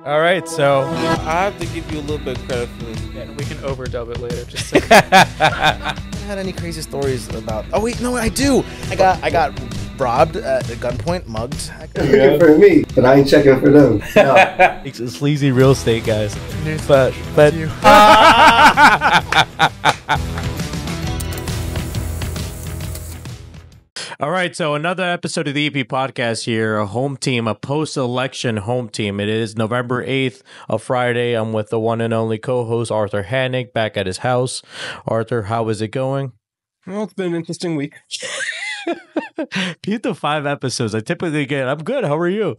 All right, so I have to give you a little bit of credit for this. Yeah, we can overdub it later. Just I haven't had any crazy stories about. Oh wait, no, I do. I got robbed at gunpoint, mugged. Checking for me, but I ain't checking for them. No. It's sleazy real estate, guys. But you. All right, so another episode of the EP podcast here, a home team, a post-election home team. It is November 8th, a Friday. I'm with the one and only co-host, Arthur Hannick, back at his house. Arthur, how is it going? Well, it's been an interesting week. P.55 episodes. I typically get, I'm good. How are you?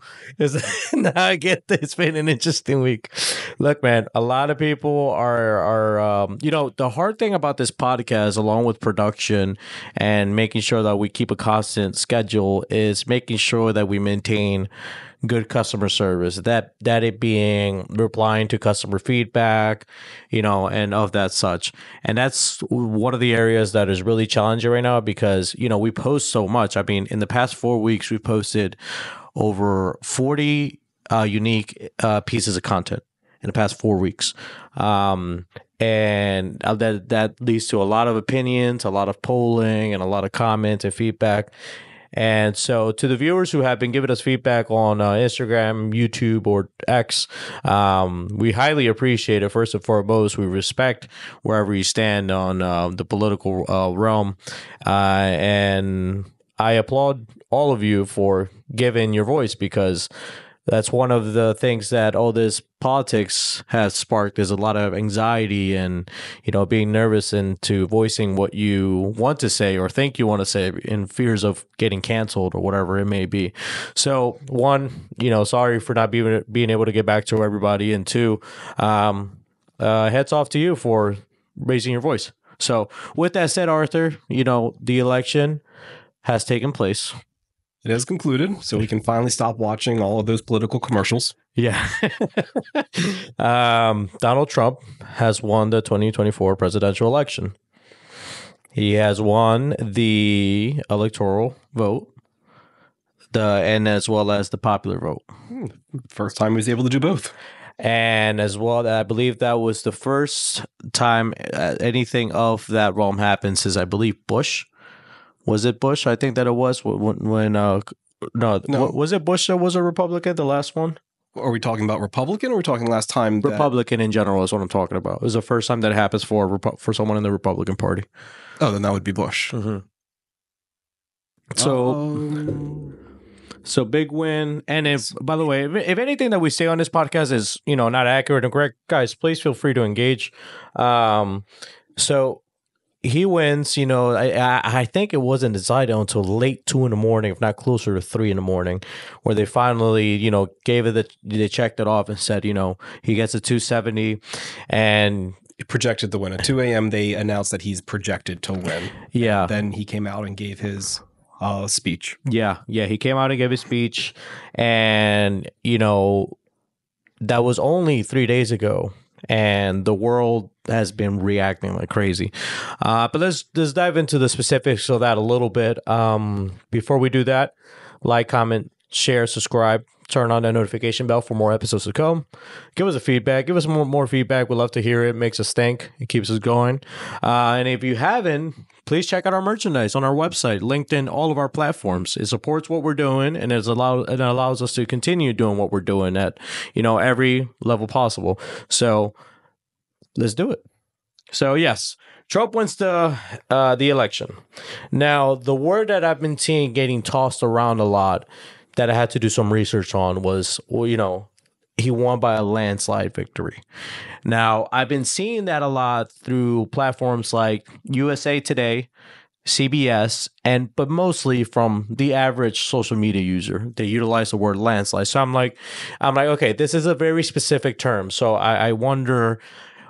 Now I get it's been an interesting week. Look, man, a lot of people are the hard thing about this podcast, along with production and making sure that we keep a constant schedule, is making sure that we maintain good customer service, that it being replying to customer feedback, and of that such. And that's one of the areas that is really challenging right now because, we post so much. I mean, in the past 4 weeks, we posted over 40 unique pieces of content in the past 4 weeks. And that leads to a lot of opinions, a lot of polling, and a lot of comments and feedback. And so to the viewers who have been giving us feedback on Instagram, YouTube, or X, we highly appreciate it. First and foremost, we respect wherever you stand on the political realm. And I applaud all of you for giving your voice, because that's one of the things that all this politics has sparked, is a lot of anxiety and, being nervous into voicing what you want to say or think you want to say in fears of getting canceled or whatever it may be. So one, sorry for not being able to get back to everybody. And two, heads off to you for raising your voice. So with that said, Arthur, the election has taken place. It has concluded, so we can finally stop watching all of those political commercials. Yeah. Donald Trump has won the 2024 presidential election. He has won the electoral vote, and as well as the popular vote. First time he was able to do both. And as well, I believe that was the first time anything of that realm happened since, I believe, Bush. Was it Bush? I think that it was when no, was it Bush that was a Republican, the last one? Are we talking about Republican, or are we talking last time? Republican in general is what I'm talking about. It was the first time that happens for someone in the Republican Party. Oh, then that would be Bush. Mm-hmm. So big win. And if, by the way, if anything that we say on this podcast is, not accurate and correct, guys, please feel free to engage. So he wins, I think it wasn't decided until late 2 a.m, if not closer to 3 a.m, where they finally, gave it they checked it off and said, he gets a 270 and projected the win. At 2 a.m, they announced that he's projected to win. Yeah. And then he came out and gave his speech. Yeah. He came out and gave his speech, and, that was only 3 days ago. And the world has been reacting like crazy. But let's dive into the specifics of that a little bit. Before we do that, like, comment, share, subscribe, turn on that notification bell for more episodes to come. Give us a feedback. Give us more feedback. We'd love to hear it. It makes us think. It keeps us going. And if you haven't, please check out our merchandise on our website, linked in all of our platforms. It supports what we're doing, and it allows us to continue doing what we're doing at, every level possible. So let's do it. So yes, Trump wins the election. Now, the word that I've been seeing getting tossed around a lot that I had to do some research on was, he won by a landslide victory. Now, I've been seeing that a lot through platforms like USA Today, CBS, but mostly from the average social media user. They utilize the word landslide. So I'm like, okay, this is a very specific term. So I wonder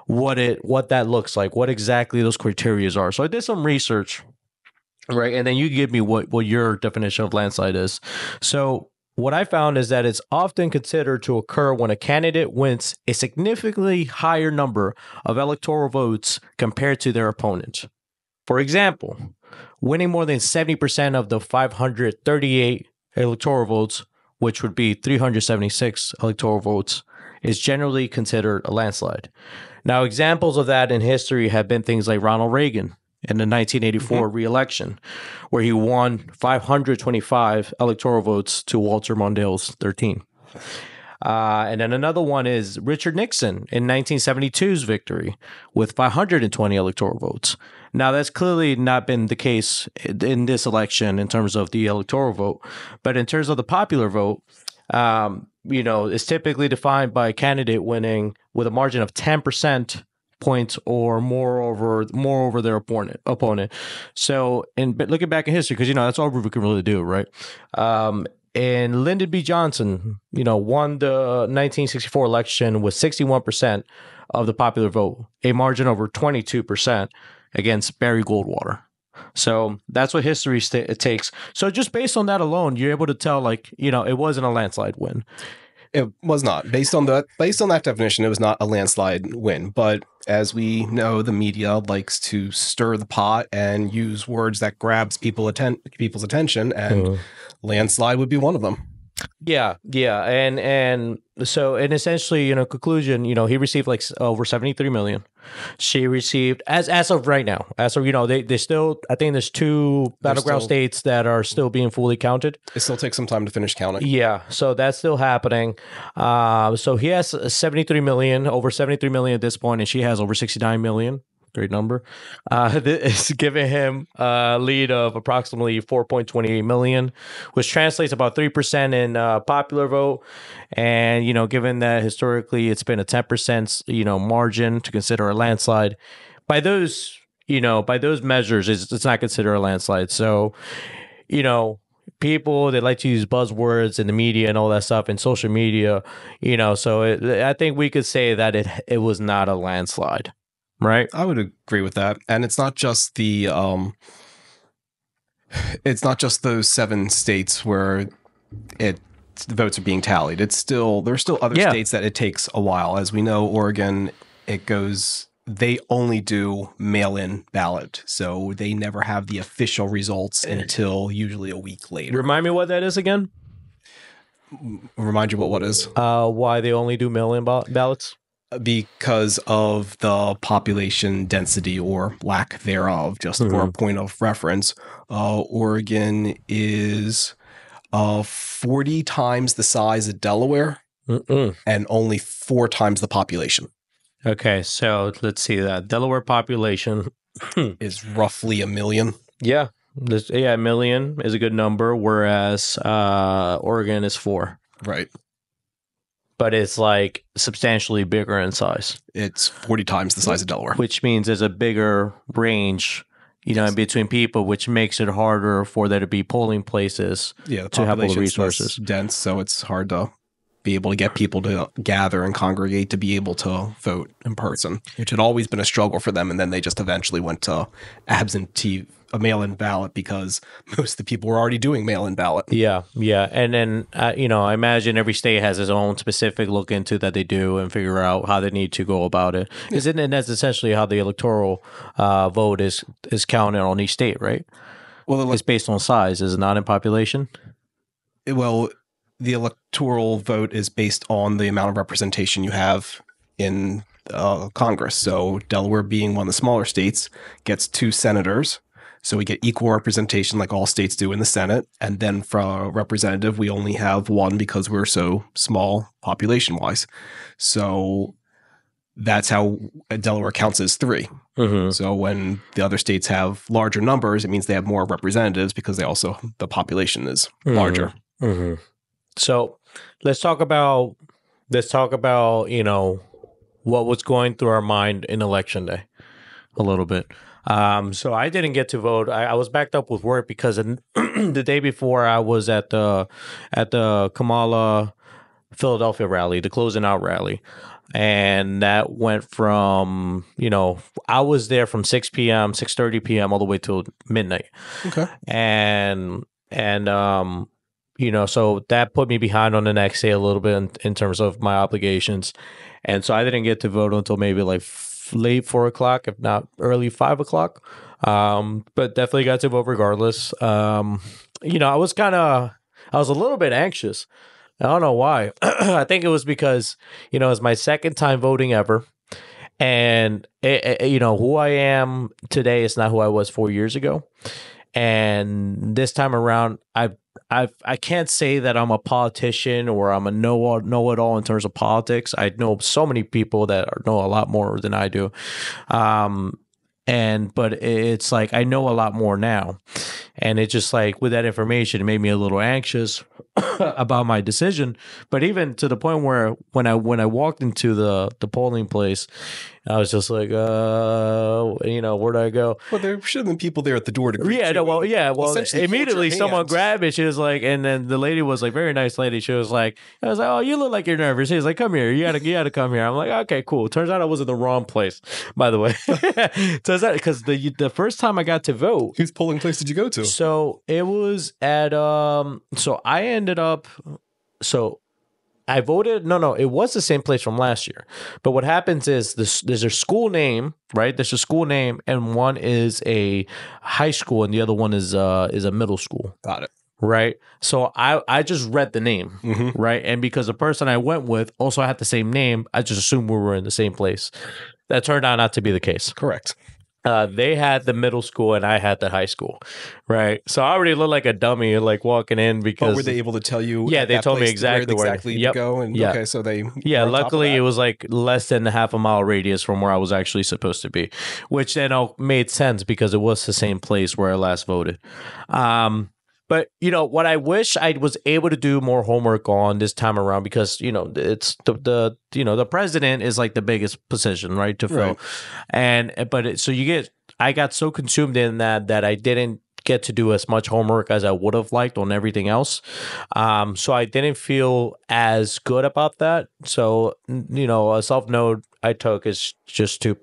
what that looks like, what exactly those criteria are. So I did some research, right? And then you give me what your definition of landslide is. So what I found is that it's often considered to occur when a candidate wins a significantly higher number of electoral votes compared to their opponent. For example, winning more than 70% of the 538 electoral votes, which would be 376 electoral votes is generally considered a landslide. Now, examples of that in history have been things like Ronald Reagan in the 1984 re-election, where he won 525 electoral votes to Walter Mondale's 13. And then another one is Richard Nixon in 1972's victory with 520 electoral votes. Now, that's clearly not been the case in this election in terms of the electoral vote, but in terms of the popular vote, it's typically defined by a candidate winning with a margin of 10% points or more over their opponent. So, but looking back in history, because that's all we can really do, right? And Lyndon B. Johnson, won the 1964 election with 61% of the popular vote, a margin over 22% against Barry Goldwater. So that's what history it takes. So just based on that alone, you're able to tell, it wasn't a landslide win. It was not. Based on that definition, it was not a landslide win. But as we know, the media likes to stir the pot and use words that grabs people's attention, and landslide would be one of them. Yeah. And so, and essentially, conclusion, he received over 73 million. She received, as of right now, they still, I think there's two battleground states that are still being fully counted. It still takes some time to finish counting. Yeah. So that's still happening. So he has 73 million, over 73 million at this point, and she has over 69 million. Great number. It's giving him a lead of approximately 4.28 million, which translates about 3% in popular vote. And, given that historically it's been a 10%, margin to consider a landslide, by those measures, it's not considered a landslide. So, people, they like to use buzzwords in the media and all that stuff in social media, so I think we could say that it was not a landslide. Right, I would agree with that, and it's not just those 7 states where the votes are being tallied. There's still other states that it takes a while. As we know, Oregon, they only do mail-in ballot, so they never have the official results until usually a week later. Remind me what that is again. Remind you what is? Why they only do mail-in ballots? Because of the population density or lack thereof. Just for a point of reference, Oregon is 40 times the size of Delaware and only 4 times the population. Okay, so let's see that. Delaware population is roughly 1 million. Yeah, 1 million is a good number, whereas Oregon is 4. Right. But it's substantially bigger in size. It's 40 times the size of Delaware. Which means there's a bigger range, in between people, which makes it harder for there to be polling places to have all the resources. Dense, so it's hard to be able to get people to gather and congregate to be able to vote in person, which had always been a struggle for them. And then they just eventually went to a mail-in ballot because most of the people were already doing mail-in ballot. Yeah. And then, I imagine every state has its own specific look into that they do and figure out how they need to go about it. And that's essentially how the electoral vote is counted on each state, right? Well, it's based on size, is it not in population? Well, the electoral vote is based on the amount of representation you have in Congress. So Delaware, being one of the smaller states, gets 2 senators. So we get equal representation like all states do in the Senate. And then for a representative, we only have 1 because we're so small population-wise. So that's how Delaware counts as 3. So when the other states have larger numbers, it means they have more representatives because the population is larger. So let's talk about what was going through our mind in Election Day a little bit. So I didn't get to vote. I was backed up with work because the day before I was at the Kamala Philadelphia rally, the closing out rally. And that went from, I was there from 6:30 p.m. all the way till midnight. Okay. And so that put me behind on the next day a little bit in terms of my obligations. And so I didn't get to vote until maybe late 4 o'clock, if not early 5 o'clock. But definitely got to vote regardless. I was a little bit anxious I don't know why. I think it was because, it's my second time voting ever. And, who I am today is not who I was 4 years ago. And this time around, I can't say that I'm a politician or I'm a know-it-all in terms of politics. I know so many people that know a lot more than I do. But it's like I know a lot more now. And it's just like with that information, it made me a little anxious about my decision. But even to the point where when I walked into the polling place, I was just like, where do I go? Well, there should have been people there at the door to greet Yeah, you. no, well, yeah, well, Essentially immediately hold your someone hand. grabbed me. She was like, and then the lady was like, very nice lady. She was like, I was like, oh, you look like you're nervous. She was like, come here, you gotta come here. I'm like, okay, cool. Turns out I was in the wrong place, by the way. Turns out because the first time I got to vote, Whose polling place did you go to? so it was at so I ended up I voted. No, it was the same place from last year. But what happens is there's a school name, right? There's a school name, and one is a high school, and the other one is a middle school, Got it. right? So I just read the name, Mm-hmm. right? And because the person I went with also had the same name, I just assumed we were in the same place. That turned out not to be the case. Correct. They had the middle school and I had the high school, right? So I already looked like a dummy, like walking in because But were they able to tell you? Yeah, at they that told me place exactly where to yep. go. And Yeah. okay, so they yeah, were on top of luckily that. it was like less than a half a mile radius from where I was actually supposed to be, which then made sense because it was the same place where I last voted. But what I wish I was able to do more homework on this time around because it's the president is like the biggest position, right, to fill, Right. I got so consumed in that I didn't get to do as much homework as I would have liked on everything else. So I didn't feel as good about that. So a self note I took is just to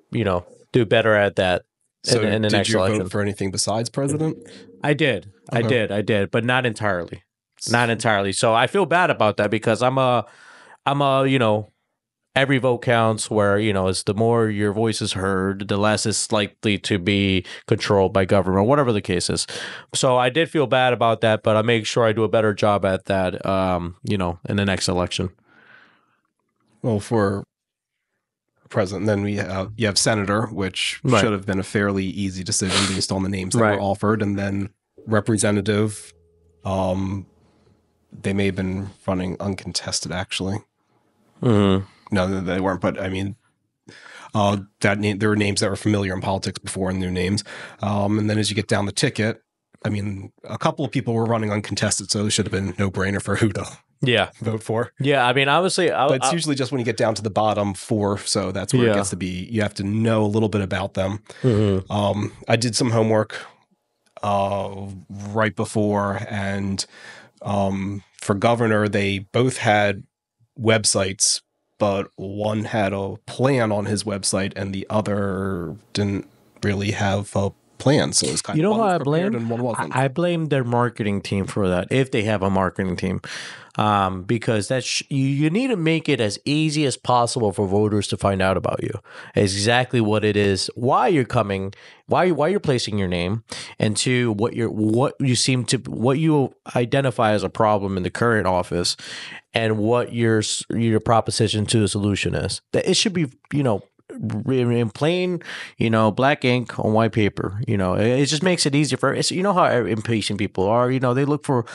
do better at that. So in the did next you election. vote for anything besides president? I did. Okay. I did, but not entirely. Not entirely. So I feel bad about that because I'm a every vote counts where, it's the more your voice is heard, the less it's likely to be controlled by government, whatever the case is. So I did feel bad about that, but I make sure I do a better job at that, in the next election. Well, for president, then you have senator, which Right. should have been a fairly easy decision based on the names that Right. were offered, and then representative. They may have been running uncontested, actually. Mm-hmm. No, they weren't. But I mean, there were names that were familiar in politics before and new names. And then as you get down the ticket, I mean, a couple of people were running uncontested, so it should have been no brainer for who to Yeah. vote for. Yeah. I mean, obviously, But it's usually just when you get down to the bottom four, so that's where Yeah. it gets to be. You have to know a little bit about them. Mhm. I did some homework right before, and for governor, they both had websites, but one had a plan on his website, and the other didn't really have a plan. So it was kind You of know one who I was prepared blame? and one wasn't. I blame their marketing team for that, if they have a marketing team, because you need to make it as easy as possible for voters to find out about you, exactly what it is, why you're coming, why you're placing your name, and to what you identify as a problem in the current office, and what your proposition to the solution is. That it should be in plain, black ink on white paper. It just makes it easier for it's. You know how impatient people are. They look for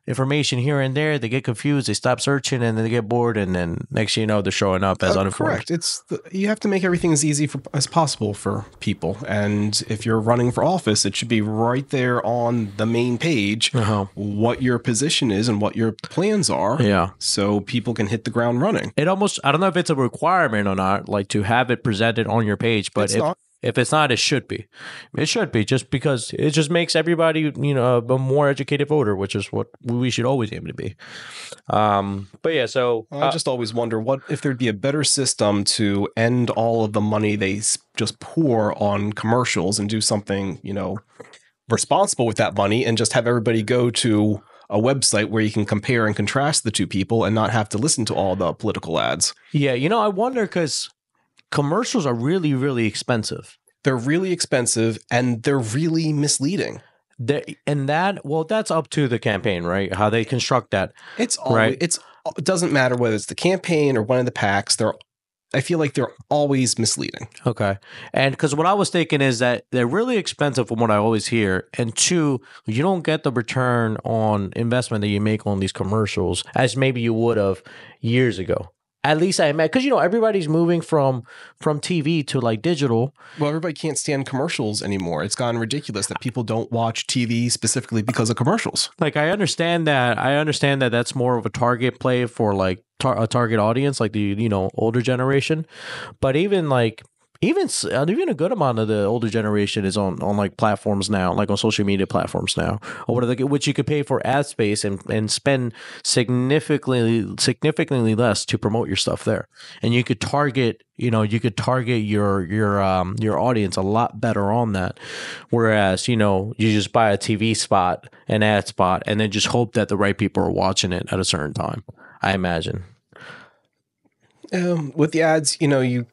information here and there. They get confused. They stop searching, and then they get bored. And then next thing you know, they're showing up as uninformed. Correct. You have to make everything as easy as possible for people. And if you're running for office, it should be right there on the main page what your position is and what your plans are. Yeah. So people can hit the ground running. It almost, I don't know if it's a requirement or not, like to have it presented on your page, but It's not. If it's not, it should be. It should be, just because it just makes everybody, a more educated voter, which is what we should always aim to be. But yeah, so I just always wonder what if there'd be a better system to end all of the money they just pour on commercials and do something, responsible with that money, and just have everybody go to a website where you can compare and contrast the two people and not have to listen to all the political ads. yeah, I wonder because commercials are really, really expensive. They're really expensive and they're really misleading. That's up to the campaign, right? How they construct that. It's always, Right. it's it doesn't matter whether it's the campaign or one of the PACs. I feel like they're always misleading. Okay. And because what I was thinking is that they're really expensive from what I always hear. And two, you don't get the return on investment that you make on these commercials as maybe you would have years ago. At least I imagine, because, everybody's moving from TV to like digital. Well, everybody can't stand commercials anymore. It's gotten ridiculous that people don't watch TV specifically because of commercials. Like, I understand that. That's more of a target play for like a target audience, like the older generation. But even a good amount of the older generation is on like platforms now, like on social media platforms now, or which you could pay for ad space and spend significantly less to promote your stuff there, and you could target your audience a lot better on that. Whereas you just buy a TV spot, an ad spot, and then just hope that the right people are watching it at a certain time. I imagine. With the ads, you know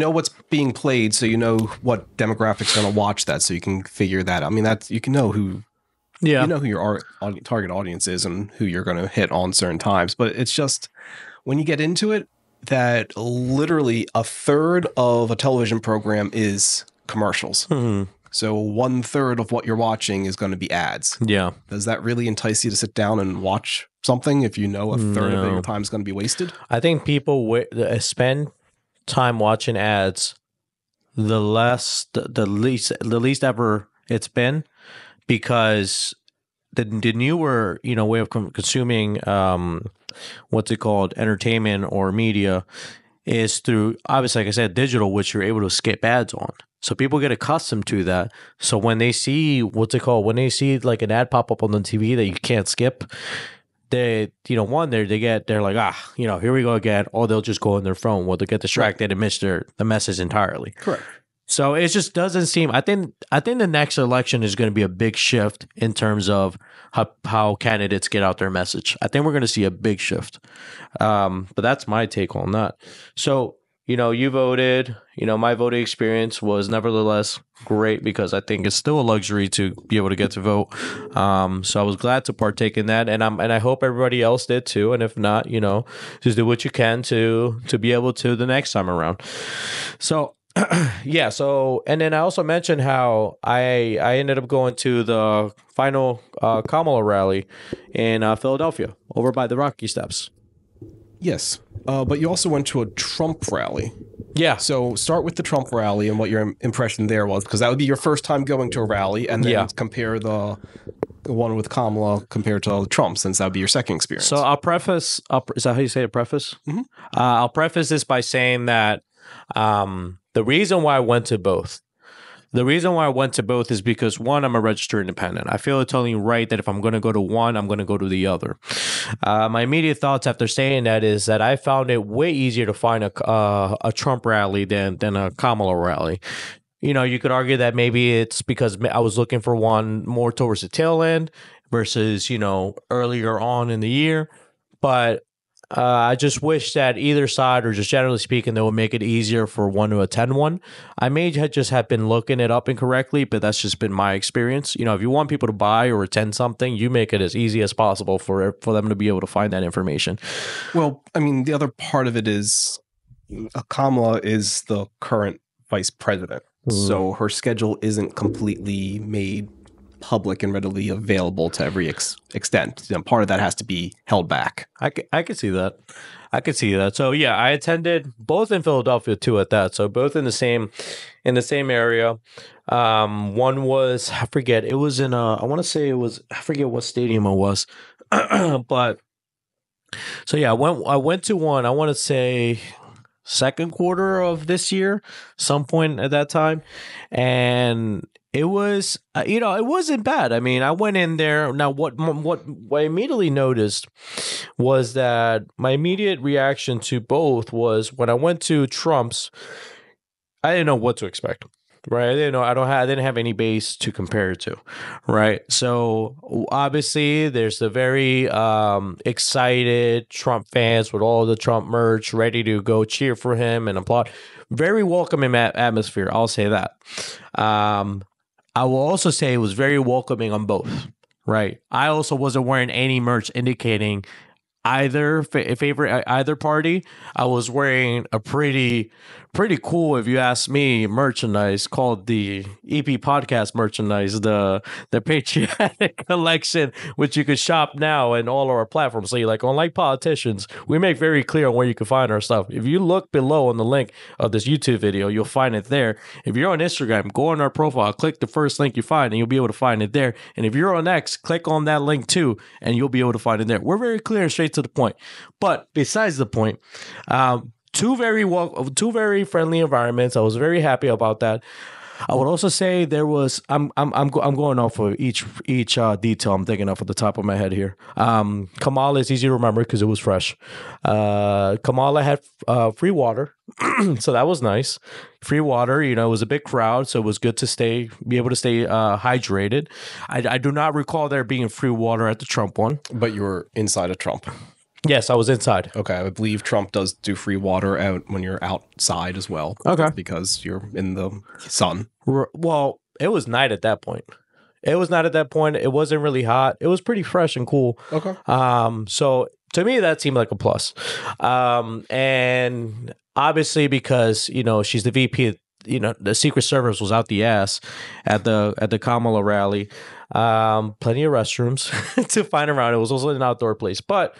what's being played, so you know what demographics are going to watch that, so you can figure that out. I mean, you can know who your target audience is and who you're going to hit on certain times. But it's just when you get into it, that literally a third of a television program is commercials. Mm-hmm. So 1/3 of what you're watching is going to be ads. Yeah. Does that really entice you to sit down and watch something if you know a third of your time is going to be wasted? I think people spend time watching ads the least ever it's been, because the newer way of consuming what's it called, entertainment or media, is through, obviously, like I said, digital, which you're able to skip ads on. So people get accustomed to that. So when they see like an ad pop up on the TV that you can't skip, they're like, here we go again, or they'll just go on their phone, or they'll get distracted and miss the message entirely. Correct. So it just doesn't seem. I think the next election is going to be a big shift in terms of how candidates get out their message. I think we're going to see a big shift. But that's my take on that. So you voted. My voting experience was nevertheless great, because I think it's still a luxury to be able to get to vote. So I was glad to partake in that, and I hope everybody else did too. And if not, just do what you can to be able to the next time around. So. Yeah. So, and then I also mentioned how I ended up going to the final Kamala rally in Philadelphia, over by the Rocky Steps. Yes. But you also went to a Trump rally. Yeah. So start with the Trump rally and what your impression there was, because that would be your first time going to a rally, and then compare the one with Kamala compared to Trump, since that would be your second experience. So I'll preface. Is that how you say it? Preface? Mm-hmm. I'll preface this by saying that the reason why I went to both is because, one, I'm a registered independent. I feel it's only right that if I'm going to go to one, I'm going to go to the other. My immediate thoughts after saying that is that I found it way easier to find a Trump rally than a Kamala rally. You could argue that maybe it's because I was looking for one more towards the tail end versus, earlier on in the year. But I just wish that either side, or just generally speaking, they would make it easier for one to attend one. I may just have been looking it up incorrectly, but that's just been my experience. If you want people to buy or attend something, you make it as easy as possible for them to be able to find that information. Well, I mean, the other part of it is Kamala is the current vice president. So her schedule isn't completely made public and readily available to every extent. Part of that has to be held back. I could see that. So yeah, I attended both in Philadelphia too at that. So both in the same area. One was, I forget, it was in I forget what stadium it was. But so yeah, I went to one, I want to say second quarter of this year, some point at that time. And it was, it wasn't bad. I mean, I went in there. Now, what I immediately noticed was that my immediate reaction to both was, when I went to Trump's, I didn't know what to expect. Right, I didn't have any base to compare it to, right? So obviously, there's the very excited Trump fans with all the Trump merch, ready to go cheer for him and applaud. Very welcoming atmosphere, I'll say that. I will also say it was very welcoming on both, right? I also wasn't wearing any merch indicating favorite either party. I was wearing a pretty cool, if you ask me, merchandise called the EP podcast merchandise, the patriotic collection, which you can shop now in all of our platforms. So like unlike politicians, we make very clear on where you can find our stuff. If you look below on the link of this YouTube video, you'll find it there. If you're on Instagram, go on our profile, click the first link you find, and you'll be able to find it there. And if you're on X, click on that link too, and you'll be able to find it there. We're very clear and straight to the point. But besides the point, two very friendly environments. I was very happy about that. I would also say there was. I'm going off of each detail. I'm thinking off at the top of my head here. Kamala is easy to remember because it was fresh. Kamala had free water, so that was nice. Free water. You know, it was a big crowd, so it was good to be able to stay hydrated. I do not recall there being free water at the Trump one. But you were inside of Trump. Yes, I was inside. Okay, I believe Trump does do free water out when you're outside as well. Okay. Because you're in the sun. Well, it was night at that point. It wasn't really hot. It was pretty fresh and cool. Okay. So to me, that seemed like a plus. And obviously because, you know, she's the VP, you know, the Secret Service was out the ass at the Kamala rally. Plenty of restrooms to find around. It was also an outdoor place, but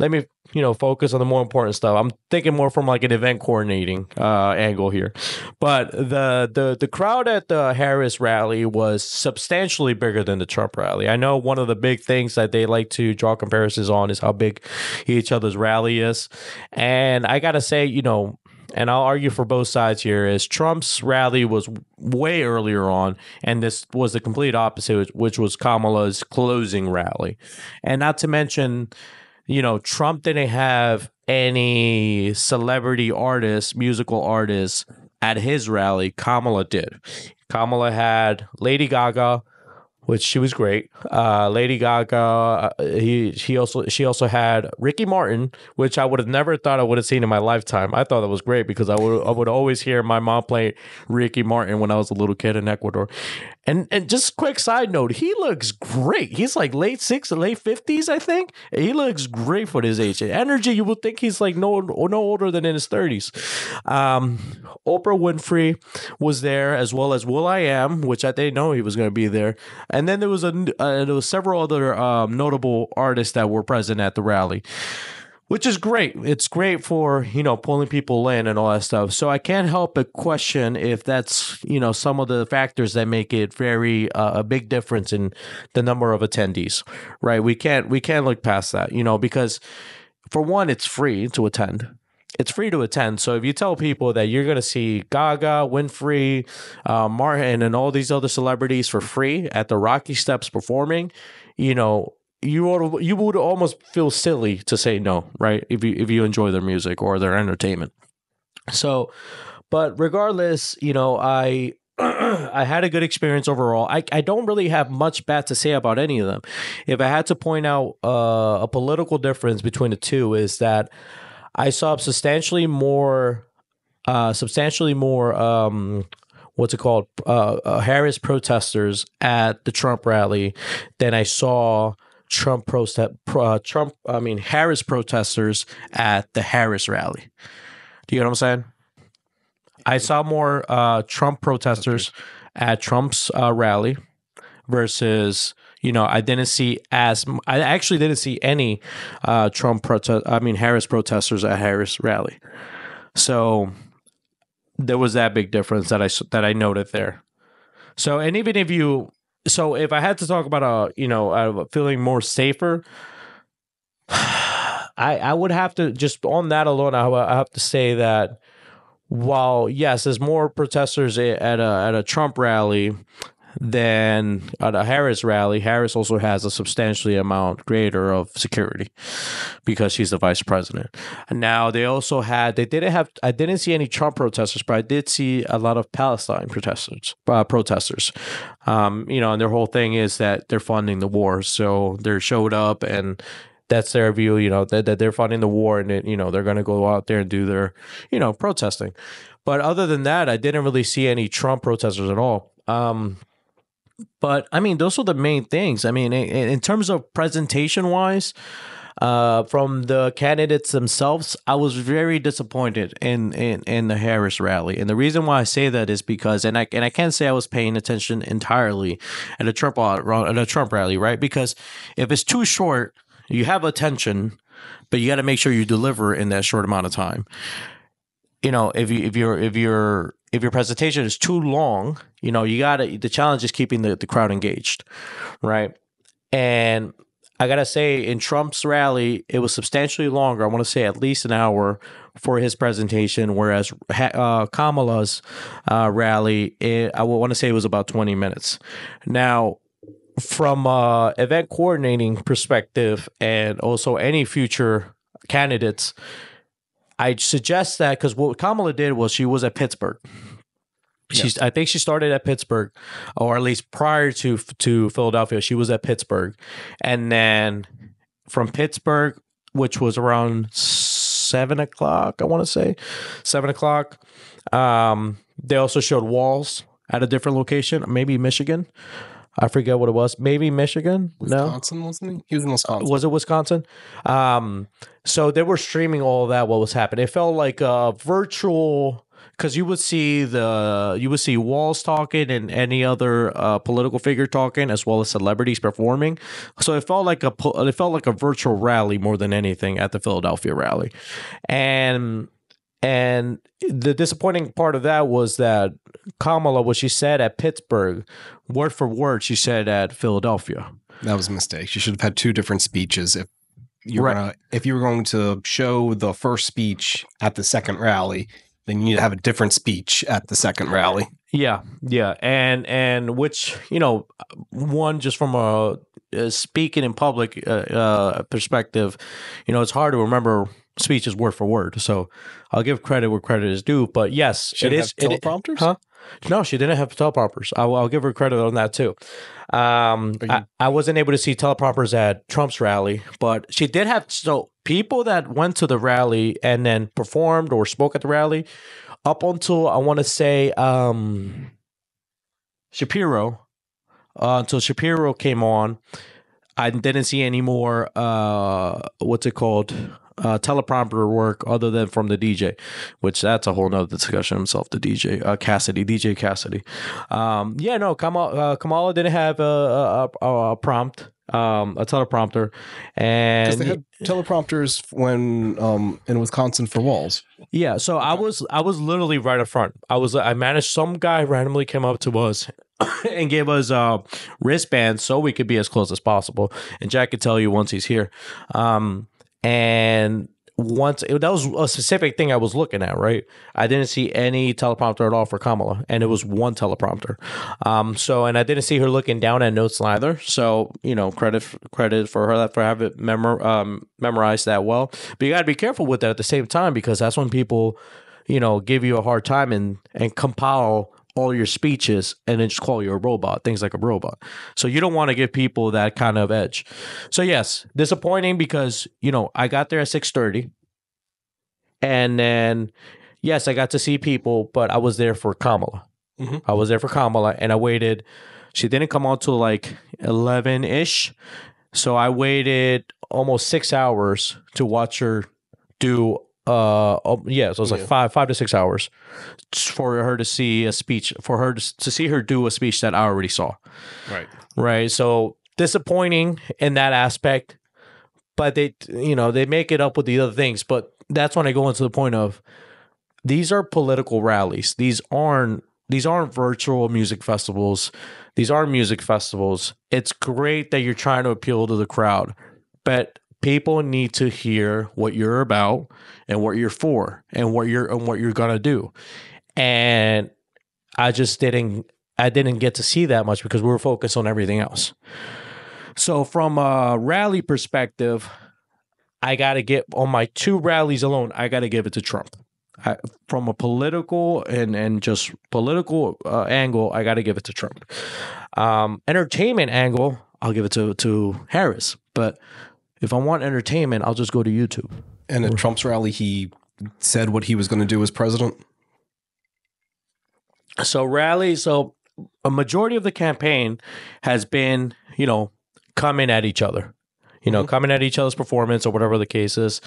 let me, you know, focus on the more important stuff. I'm thinking more from like an event coordinating angle here. But the crowd at the Harris rally was substantially bigger than the Trump rally. I know one of the big things that they like to draw comparisons on is how big each other's rally is. And I got to say, you know, and I'll argue for both sides here, is Trump's rally was way earlier on, and this was the complete opposite, which was Kamala's closing rally. And not to mention, you know, Trump didn't have any celebrity artists, musical artists at his rally. Kamala did. Kamala had Lady Gaga, which she was great. Lady Gaga. She also had Ricky Martin, which I would have never thought I would have seen in my lifetime. I thought that was great because I would always hear my mom play Ricky Martin when I was a little kid in Ecuador. And just quick side note, he looks great. He's like late 50s, I think. He looks great for his age. Energy, you would think he's like no older than in his 30s. Oprah Winfrey was there, as well as will.i.am, which I didn't know he was going to be there. And then there was several other notable artists that were present at the rally, which is great. It's great for, you know, pulling people in and all that stuff. So I can't help but question if that's, you know, some of the factors that make it very a big difference in the number of attendees, right? We can't look past that, you know, because for one, it's free to attend. It's free to attend. So if you tell people that you're going to see Gaga, Winfrey, Martin, and all these other celebrities for free at the Rocky Steps performing, you know, you would almost feel silly to say no, right? If you enjoy their music or their entertainment. So, but regardless, you know, I had a good experience overall. I don't really have much bad to say about any of them. If I had to point out a political difference between the two, is that I saw substantially more what's it called? Harris protesters at the Trump rally than I saw Harris protesters at the Harris rally. Do you know what I'm saying? I saw more Trump protesters at Trump's rally versus, you know, I actually didn't see any Harris protesters at Harris rally. So there was that big difference that I noted there. So, and even if I had to talk about feeling more safer, I would have to, just on that alone, I have to say that while yes, there's more protesters at a Trump rally than at a Harris rally, Harris also has a substantially amount greater of security because she's the vice president. And now I didn't see any Trump protesters, but I did see a lot of Palestine protesters. And their whole thing is that they're funding the war. So they showed up, and that's their view, that they're funding the war, and they're going to go out there and do their, protesting. But other than that, I didn't really see any Trump protesters at all. But I mean, those are the main things. I mean, in terms of presentation wise, From the candidates themselves, I was very disappointed in the Harris rally, and the reason why I say that is because, and I can't say I was paying attention entirely at a Trump rally, right? Because if it's too short, you have attention, but you got to make sure you deliver in that short amount of time. You know, if your presentation is too long, you know, the challenge is keeping the crowd engaged, right? And I gotta say, in Trump's rally, it was substantially longer. I want to say at least an hour for his presentation, whereas Kamala's rally, I want to say it was about 20 minutes. Now, from event coordinating perspective, and also any future candidates, I suggest that, because what Kamala did was she was at Pittsburgh. I think she started at Pittsburgh, or at least prior to Philadelphia, she was at Pittsburgh, and then from Pittsburgh, which was around 7 o'clock, I want to say 7 o'clock. They also showed walls at a different location, maybe Michigan. I forget what it was. Maybe Michigan. Wisconsin, wasn't he? He was in Wisconsin. Was it Wisconsin? So they were streaming all of that. What was happening? It felt like a virtual. Because you would see Walls talking and any other political figure talking, as well as celebrities performing. So it felt like a virtual rally more than anything at the Philadelphia rally, and the disappointing part of that was that Kamala, what she said at Pittsburgh, word for word, she said at Philadelphia. That was a mistake. She should have had two different speeches. If you were going to show the first speech at the second rally, then you need to have a different speech at the second rally. Yeah, and which, you know, one, just from a speaking in public perspective, you know, it's hard to remember speeches word for word. So I'll give credit where credit is due. But yes, it is teleprompters. Huh? No, she didn't have teleprompters. I'll give her credit on that too. I wasn't able to see teleprompters at Trump's rally, but she did have. So people that went to the rally and then performed or spoke at the rally, up until I want to say Shapiro, until Shapiro came on, I didn't see any more teleprompter work other than from the DJ, which that's a whole nother discussion himself, the DJ DJ Cassidy. Kamala didn't have a prompt, a teleprompter, and because they had teleprompters when in Wisconsin for Walls. Yeah, so I was literally right up front. I managed, some guy randomly came up to us and gave us wristbands so we could be as close as possible, and Jack could tell you once he's here. And that was a specific thing I was looking at, right? I didn't see any teleprompter at all for Kamala, and it was one teleprompter. And I didn't see her looking down at notes either. So, you know, credit for her for having memorized that well. But you got to be careful with that at the same time, because that's when people, you know, give you a hard time and compile all your speeches and then just call you a robot, things like a robot. So you don't want to give people that kind of edge. So yes, disappointing, because, you know, I got there at 6:30, and then yes, I got to see people, but I was there for Kamala. Mm-hmm. I was there for Kamala, and I waited. She didn't come on till like 11-ish. So I waited almost 6 hours to watch her do so it was like 5 to 6 hours for her to see a speech, for her to see her do a speech that I already saw. Right. So disappointing in that aspect, but they make it up with the other things. But that's when I go into the point of, these are political rallies. These aren't virtual music festivals. These aren't music festivals. It's great that you're trying to appeal to the crowd, but people need to hear what you're about and what you're for and what you're gonna do. And I didn't get to see that much because we were focused on everything else. So from a rally perspective, I gotta get, on my two rallies alone, I gotta give it to Trump. From a political and just political angle, I gotta give it to Trump. Entertainment angle, I'll give it to Harris. But if I want entertainment, I'll just go to YouTube. And at Trump's rally, he said what he was going to do as president? So a majority of the campaign has been, you know, coming at each other. coming at each other's performance or whatever the case is.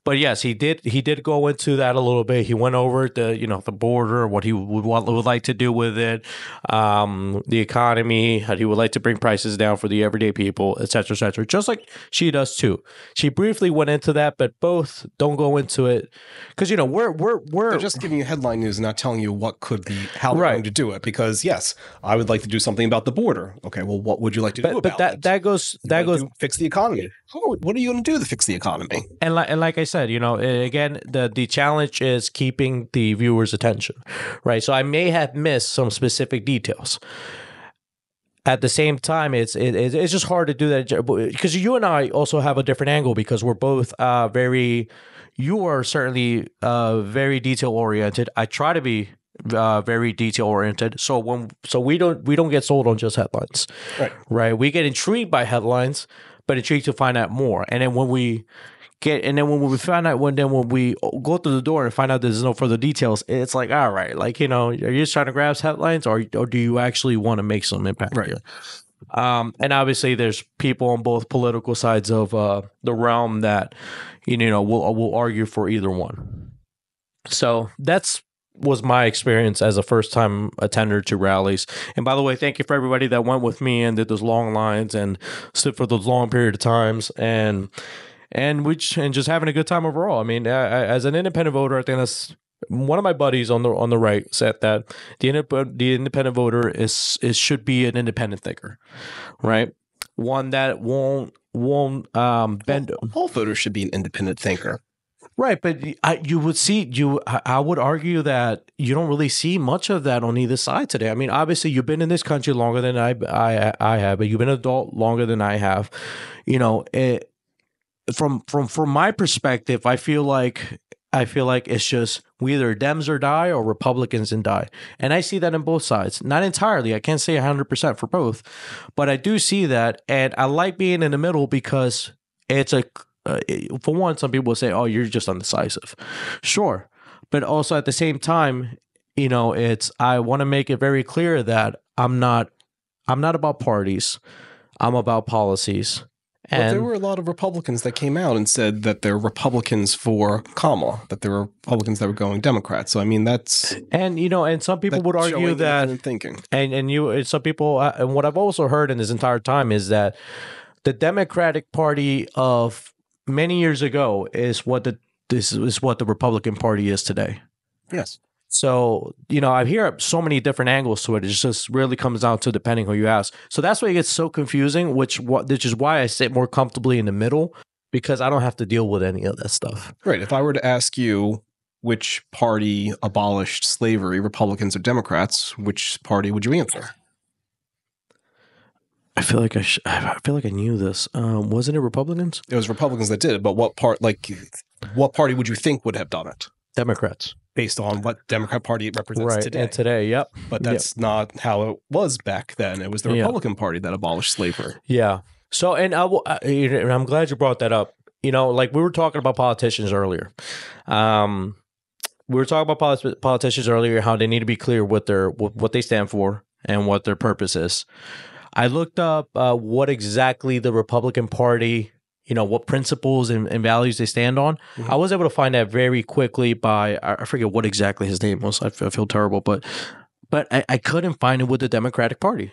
But yes, he did go into that a little bit. He went over the border, what he would like to do with it, the economy, how he would like to bring prices down for the everyday people, et cetera, just like she does too. She briefly went into that, but both don't go into it because we're just giving you headline news and not telling you what could be how they're going to do it. Because yes, I would like to do something about the border. Okay, well, what would you like to do about it? That goes fix the economy. What are you going to do to fix the economy? And like I said, again, the challenge is keeping the viewer's attention, right? So I may have missed some specific details. At the same time, it's just hard to do that because you and I also have a different angle because we're both you are certainly very detail oriented. I try to be very detail oriented. So we don't get sold on just headlines, right? We get intrigued by headlines, but intrigued to find out more. And then when we find out, when we go through the door and find out there's no further details, it's like, all right, are you just trying to grab headlines or do you actually want to make some impact here? And obviously there's people on both political sides of the realm that, will argue for either one. So was my experience as a first-time attender to rallies. And by the way, thank you for everybody that went with me and did those long lines and stood for those long period of times and just having a good time overall. I mean, as an independent voter, I think that's one of my buddies on the right said that the independent voter should be an independent thinker, right? One that won't bend. All voters should be an independent thinker. Right, but I would argue that you don't really see much of that on either side today. I mean, obviously, you've been in this country longer than I have, but you've been an adult longer than I have. From my perspective, I feel like it's just we either Dems or die or Republicans and die, and I see that on both sides. Not entirely, I can't say 100% for both, but I do see that, and I like being in the middle because it's for one, some people will say, "Oh, you're just undecisive." Sure, but also at the same time, I want to make it very clear that I'm not about parties. I'm about policies. But there were a lot of Republicans that came out and said that they're Republicans for Kamala, that they were Republicans that were going Democrat. So I mean, that's and some people would argue that thinking, and some people, and what I've also heard in this entire time is that the Democratic Party of many years ago is what the Republican Party is today. Yes. So, I hear so many different angles to it. It just really comes down to depending who you ask. So that's why it gets so confusing, which is why I sit more comfortably in the middle, because I don't have to deal with any of that stuff. Right. If I were to ask you which party abolished slavery, Republicans or Democrats, which party would you answer? I feel like I knew this. Wasn't it Republicans? It was Republicans that did it, but what party would you think would have done it? Democrats. Based on what Democrat Party it represents today. And today, yep. But that's not how it was back then. It was the Republican Party that abolished slavery. Yeah. So, and I'm glad you brought that up. Like we were talking about politicians earlier. We were talking about politicians earlier, how they need to be clear what they stand for and what their purpose is. I looked up what exactly the Republican Party, what principles and values they stand on. Mm-hmm. I was able to find that very quickly by, I forget what exactly his name was. I feel terrible, but I couldn't find it with the Democratic Party.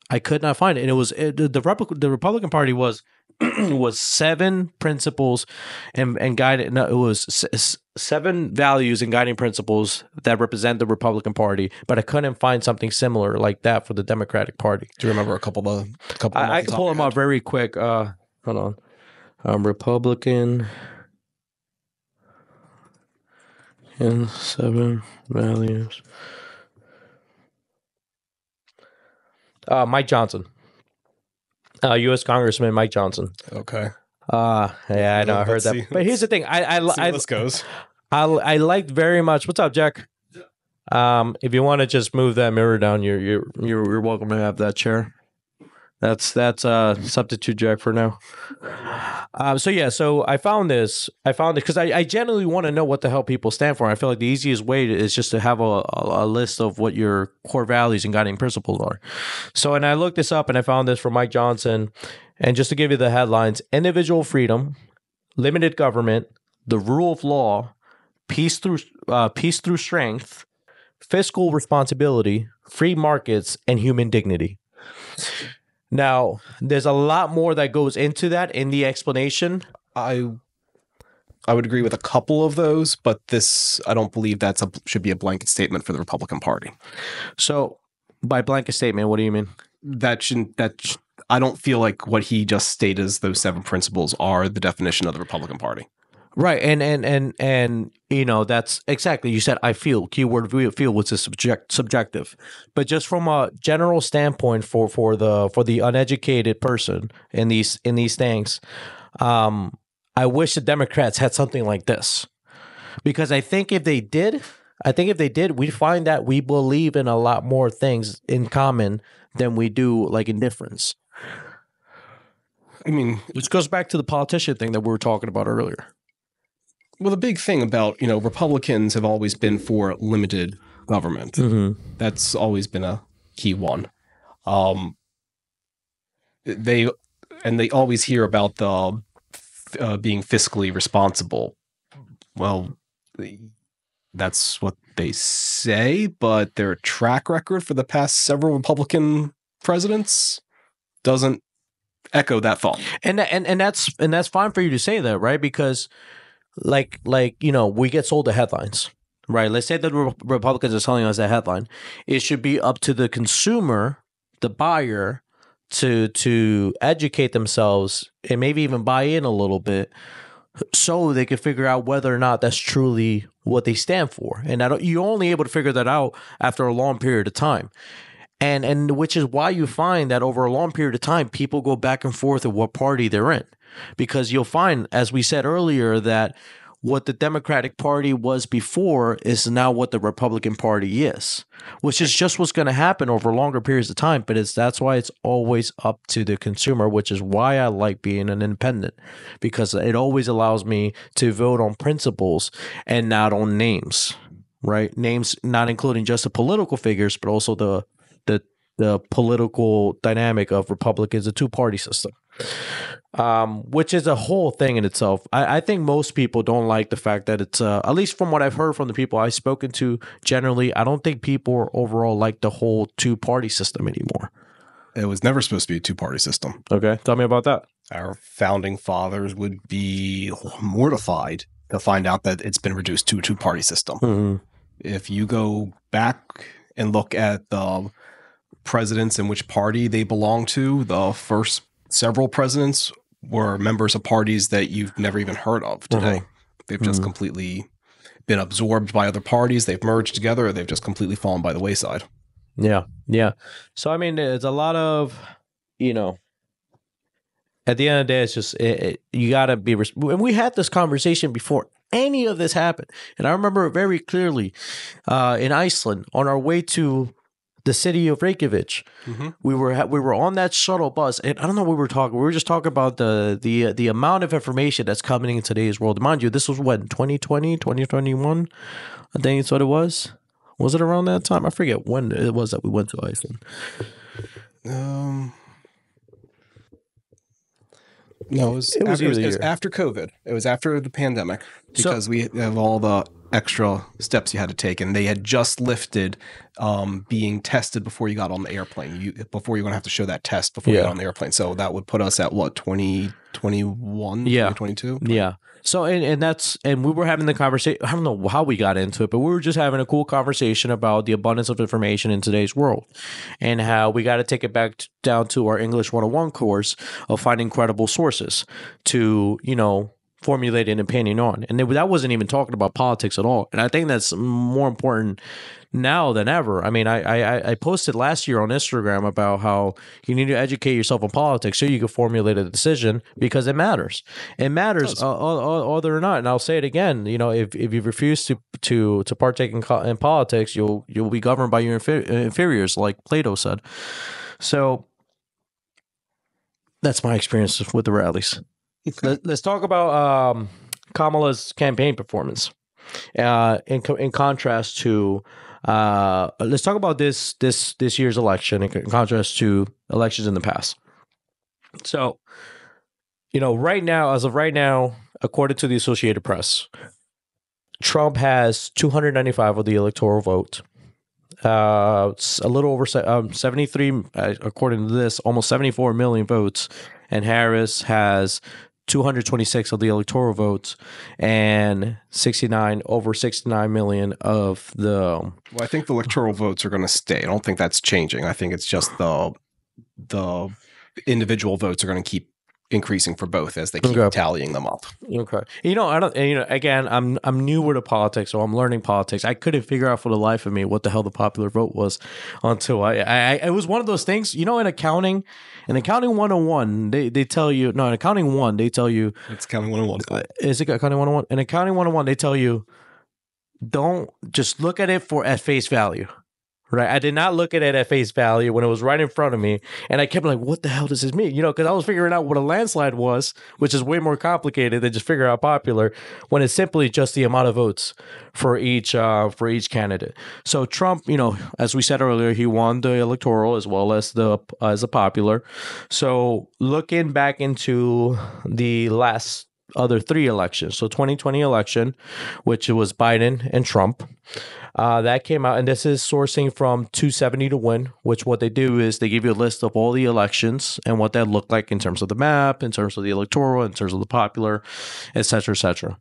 I could not find it. And it was the Republican Party was 7 principles and guided. No, it was 7 values and guiding principles that represent the Republican Party, but I couldn't find something similar like that for the Democratic Party. Do you remember a couple of I can pull them up very quick. Hold on. Republican and 7 values. Mike Johnson. U.S. Congressman Mike Johnson. Okay. Yeah, I know. I heard that. But here's the thing. This goes. I liked very much. What's up, Jack? If you want to just move that mirror down, you're welcome to have that chair. That's substitute Jack for now. So I found this because I genuinely want to know what the hell people stand for. I feel like the easiest way is just to have a list of what your core values and guiding principles are. So, and I looked this up and I found this from Mike Johnson. And just to give you the headlines: individual freedom, limited government, the rule of law, peace through strength, fiscal responsibility, free markets, and human dignity. Now, there's a lot more that goes into that in the explanation. I would agree with a couple of those, but this, I don't believe should be a blanket statement for the Republican Party. So, by blanket statement, what do you mean? I don't feel like what he just stated as those 7 principles are the definition of the Republican Party. Right, and you know, that's exactly, you said I feel, keyword feel, which is subjective, but just from a general standpoint for the uneducated person in these things, I wish the Democrats had something like this, because I think if they did, we'd find that we believe in a lot more things in common than we do like in difference. I mean, which goes back to the politician thing that we were talking about earlier. Well, the big thing about, Republicans have always been for limited government. Mm-hmm. That's always been a key one. They always hear about the being fiscally responsible. Well, that's what they say, but their track record for the past several Republican presidents doesn't echo that thought. And that's fine for you to say that, right? Because like we get sold the headlines, right? Let's say that the Republicans are selling us a headline. It should be up to the consumer, the buyer, to educate themselves and maybe even buy in a little bit, so they can figure out whether or not that's truly what they stand for. And you're only able to figure that out after a long period of time. And which is why you find that over a long period of time, people go back and forth of what party they're in. Because you'll find, as we said earlier, that what the Democratic Party was before is now what the Republican Party is, which is just what's going to happen over longer periods of time. But that's why it's always up to the consumer, which is why I like being an independent, because it always allows me to vote on principles and not on names, right? Names not including just the political figures, but also the political dynamic of Republicans, a two-party system. Which is a whole thing in itself. I think most people don't like the fact that it's, at least from what I've heard from the people I've spoken to, generally, I don't think people overall like the whole two-party system anymore. It was never supposed to be a two-party system. Okay, tell me about that. Our founding fathers would be mortified to find out that it's been reduced to a two-party system. Mm-hmm. If you go back and look at the presidents and which party they belong to, the first several presidents were members of parties that you've never even heard of today. Uh-huh. They've just completely been absorbed by other parties. They've merged together. Or they've just completely fallen by the wayside. Yeah. Yeah. So, I mean, it's a lot of, at the end of the day, it's just, you got to be, and we had this conversation before any of this happened. And I remember it very clearly in Iceland on our way to the city of Reykjavik. Mm-hmm. We were on that shuttle bus, and I don't know what we were talking. We were just talking about the amount of information that's coming in today's world. Mind you, this was what, 2020, 2021? I think it's what it was. Was it around that time? I forget when it was that we went to Iceland. No, it was after COVID. It was after the pandemic, because we have all the extra steps you had to take, and they had just lifted being tested before you got on the airplane. Before you're going to have to show that test before you got on the airplane. So that would put us at what, 2021, 2022? Yeah. So and we were having the conversation. I don't know how we got into it, but we were just having a cool conversation about the abundance of information in today's world, and how we got to take it back down to our English 101 course of finding credible sources to, formulate an opinion on. And that wasn't even talking about politics at all. And I think that's more important now than ever. I mean, I posted last year on Instagram about how you need to educate yourself on politics so you can formulate a decision, because it matters. It matters whether or not. And I'll say it again, if you refuse to partake in politics, you'll be governed by your inferiors, like Plato said. So That's my experience with the rallies. Let's talk about Kamala's campaign performance. In contrast to, let's talk about this year's election in contrast to elections in the past. So, right now, as of right now, according to the Associated Press, Trump has 295 of the electoral vote. It's a little over 73, according to this, almost 74 million votes. And Harris has 226 of the electoral votes and over 69 million of the. Well, I think the electoral votes are going to stay. I don't think that's changing. I think it's just the individual votes are going to keep increasing for both as they keep tallying them up. Okay. I don't, again, I'm newer to politics, so I'm learning politics. I couldn't figure out for the life of me what the hell the popular vote was until it was one of those things, in accounting 101, they tell you, no, in accounting 1, they tell you. It's accounting 101. Is it accounting 101? In accounting 101, they tell you, don't just look at it at face value. Right, I did not look at it at face value when it was right in front of me, and I kept like, "What the hell does this mean?" Because I was figuring out what a landslide was, which is way more complicated than just figuring out popular. When it's simply just the amount of votes for each candidate. So Trump, as we said earlier, he won the electoral as well as the popular. So looking back into the last other 3 elections, so 2020 election, which was Biden and Trump. That came out, and this is sourcing from 270 to Win, which what they do is they give you a list of all the elections and what that looked like in terms of the map, in terms of the electoral, in terms of the popular, et cetera, et cetera.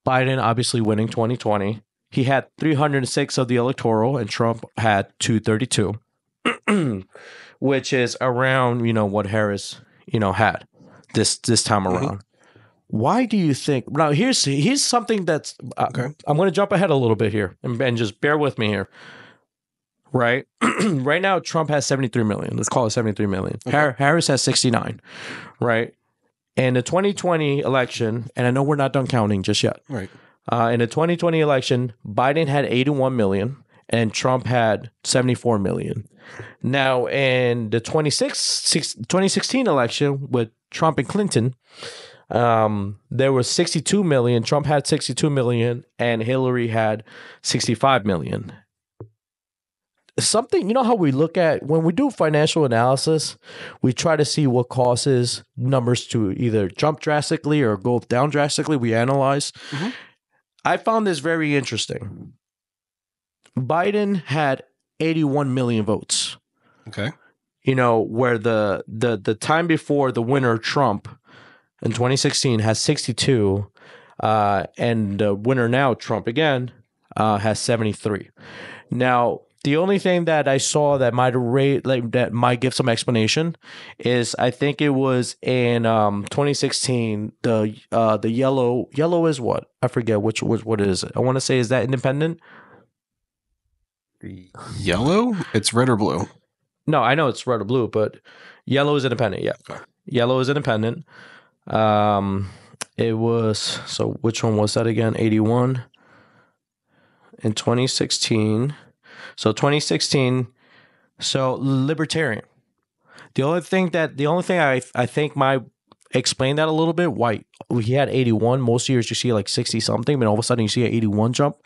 Biden obviously winning 2020. He had 306 of the electoral, and Trump had 232, which is around, what Harris, had this time around. Why do you think? Now, here's something that's okay. I'm going to jump ahead a little bit here and just bear with me here. Right, right now Trump has 73 million. Let's call it 73 million. Okay. Harris has 69. Right, and the 2020 election, and I know we're not done counting just yet. Right, in the 2020 election, Biden had 81 million and Trump had 74 million. Now, in the 2016 election with Trump and Clinton. There was 62 million. Trump had 62 million and Hillary had 65 million. Something, how we look at when we do financial analysis, we try to see what causes numbers to either jump drastically or go down drastically. We analyze. Mm-hmm. I found this very interesting. Biden had 81 million votes. Okay. Where the time before the winner, Trump, in 2016 has 62, and the winner now, Trump again, has 73. Now, the only thing that I saw that might give some explanation is I think it was in 2016 the yellow is what? I forget what is it. I want to say, is that independent? Yellow? It's red or blue? No, I know it's red or blue, but yellow is independent. Yeah, yellow is independent. It was, so which one was that again? 81 in 2016. So 2016, so libertarian. The only thing I think might explain that a little bit, why he had 81. Most years you see like 60 something, but all of a sudden you see an 81 jump,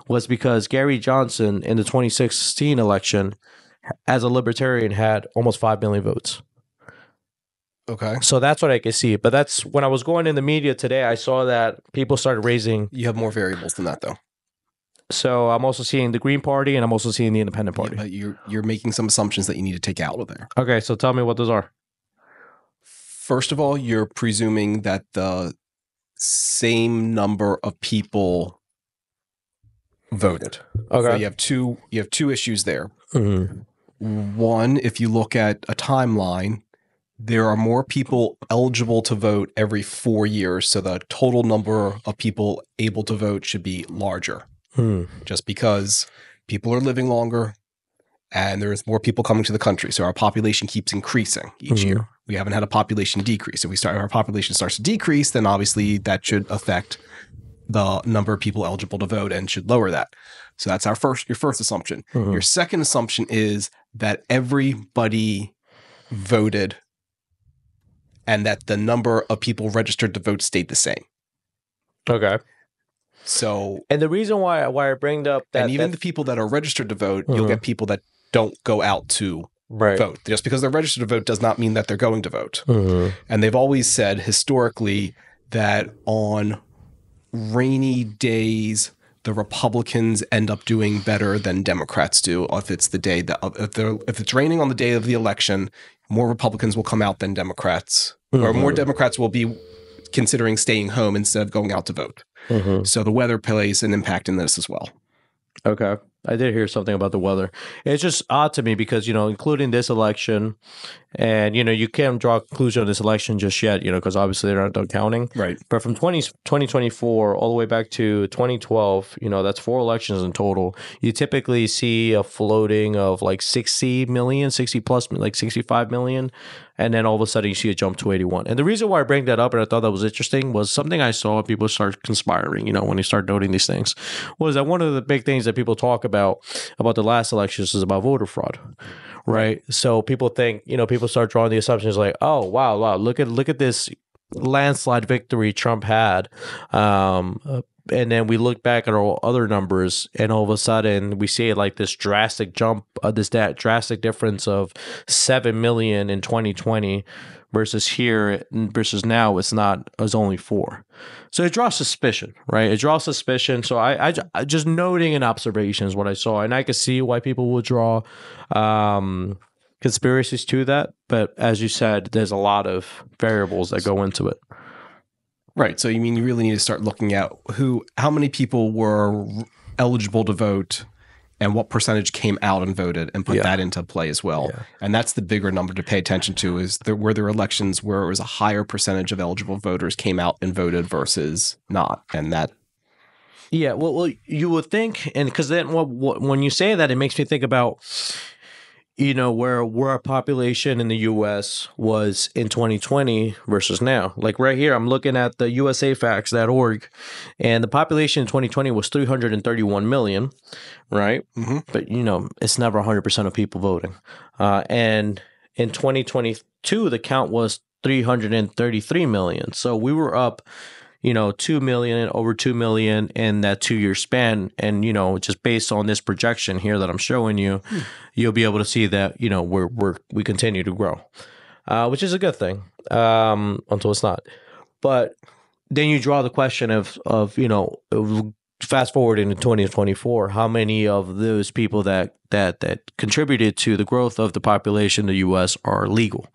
was because Gary Johnson in the 2016 election as a libertarian had almost 5 million votes. Okay. So that's what I could see. But that's when I was going in the media today, I saw that people started raising. You have more variables than that, though. So I'm also seeing the Green Party and I'm also seeing the Independent Party. Yeah, but you're making some assumptions that you need to take out of there. Okay, so tell me what those are. First of all, you're presuming that the same number of people voted. Okay. So you have two issues there. Mm-hmm. One, if you look at a timeline, there are more people eligible to vote every 4 years, so the total number of people able to vote should be larger. Just because people are living longer and there's more people coming to the country. So our population keeps increasing each year. We haven't had a population decrease. If our population starts to decrease, then obviously that should affect the number of people eligible to vote and should lower that. So that's your first assumption. Your second assumption is that everybody voted and that the number of people registered to vote stayed the same. Okay. So, And the reason why I bring up that, and even the people that are registered to vote, Mhm. you'll get people that don't go out to right. vote. Just because they're registered to vote does not mean that they're going to vote. Mhm. And they've always said historically that on rainy days, the Republicans end up doing better than Democrats do. If it's the day that if it's raining on the day of the election, more Republicans will come out than Democrats, or more Democrats will be considering staying home instead of going out to vote. Mhm. So the weather plays an impact in this as well. Okay. I did hear something about the weather. It's just odd to me because, including this election, and, you can't draw a conclusion on this election just yet, because obviously they're not done counting. Right. But from 2024 all the way back to 2012, that's 4 elections in total. You typically see a floating of like 60 million, 60 plus, like 65 million. And then all of a sudden you see a jump to 81. And the reason why I bring that up, and I thought that was interesting, was something I saw people start conspiring, when you start noting these things, was that one of the big things that people talk about the last elections is about voter fraud, right? So people think, people start drawing the assumptions like, oh, wow, look at this landslide victory Trump had. And then we look back at our other numbers, and all of a sudden we see like this drastic jump, drastic difference of 7 million in 2020 versus now it's only 4. So it draws suspicion, right? It draws suspicion. So I just noting an observation is what I saw, and I could see why people would draw conspiracies to that. But as you said, there's a lot of variables that go into it. Right. So you mean you really need to start looking at how many people were eligible to vote and what percentage came out and voted, and put that into play as well. Yeah. And that's the bigger number to pay attention to, is were there elections where it was a higher percentage of eligible voters came out and voted versus not. And that. Yeah. Well, you would think, and because then when you say that, it makes me think about, where our population in the U.S. was in 2020 versus now. Like right here, I'm looking at the usafacts.org, and the population in 2020 was 331 million, right? Mm-hmm. But, it's never 100% of people voting. And in 2022, the count was 333 million. So we were up 2 million, over 2 million in that 2-year span. And, just based on this projection here that I'm showing you, you'll be able to see that, we continue to grow, which is a good thing, until it's not. But then you draw the question of fast forward into 2024, how many of those people that contributed to the growth of the population in the U.S. are legal,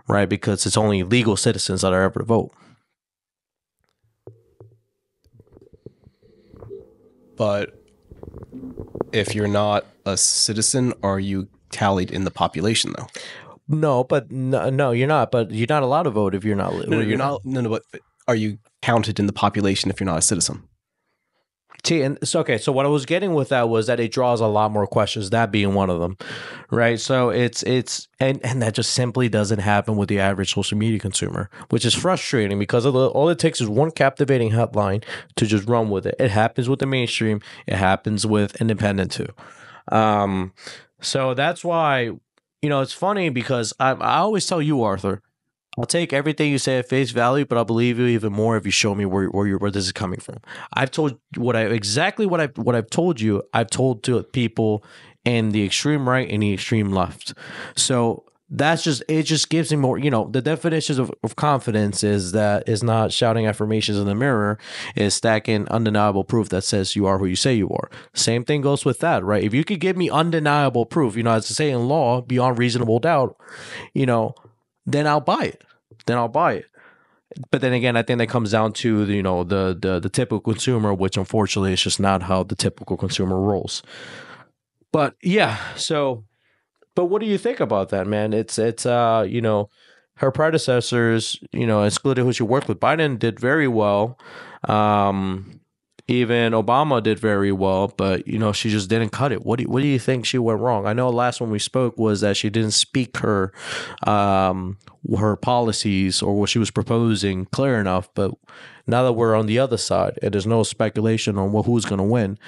right? Because it's only legal citizens that are able to vote. But if you're not a citizen, are you tallied in the population, though? No, but no, you're not. But you're not allowed to vote if you're not. No, you're not. No, but are you counted in the population if you're not a citizen? See, and so okay. So what I was getting with that was that it draws a lot more questions. That being one of them, right? So it's and that just simply doesn't happen with the average social media consumer, which is frustrating because all it takes is one captivating headline to just run with it. It happens with the mainstream. It happens with independent too. So that's why it's funny because I always tell you, Arthur, I'll take everything you say at face value, but I'll believe you even more if you show me where this is coming from. I've told what I've told you. I've told to people in the extreme right and the extreme left. So it just gives me more. The definitions of confidence is not shouting affirmations in the mirror. Is stacking undeniable proof that says you are who you say you are. Same thing goes with that, right? If you could give me undeniable proof, as to say in law, beyond reasonable doubt, then I'll buy it. But then again, I think that comes down to the typical consumer, which unfortunately is just not how the typical consumer rolls. But yeah, but what do you think about that, man? It's her predecessors, excluding who she worked with. Biden did very well. Even Obama did very well, but she just didn't cut it. What do you think she went wrong? I know last when we spoke was that she didn't speak her policies or what she was proposing clear enough. But now that we're on the other side and there's no speculation on who's going to win,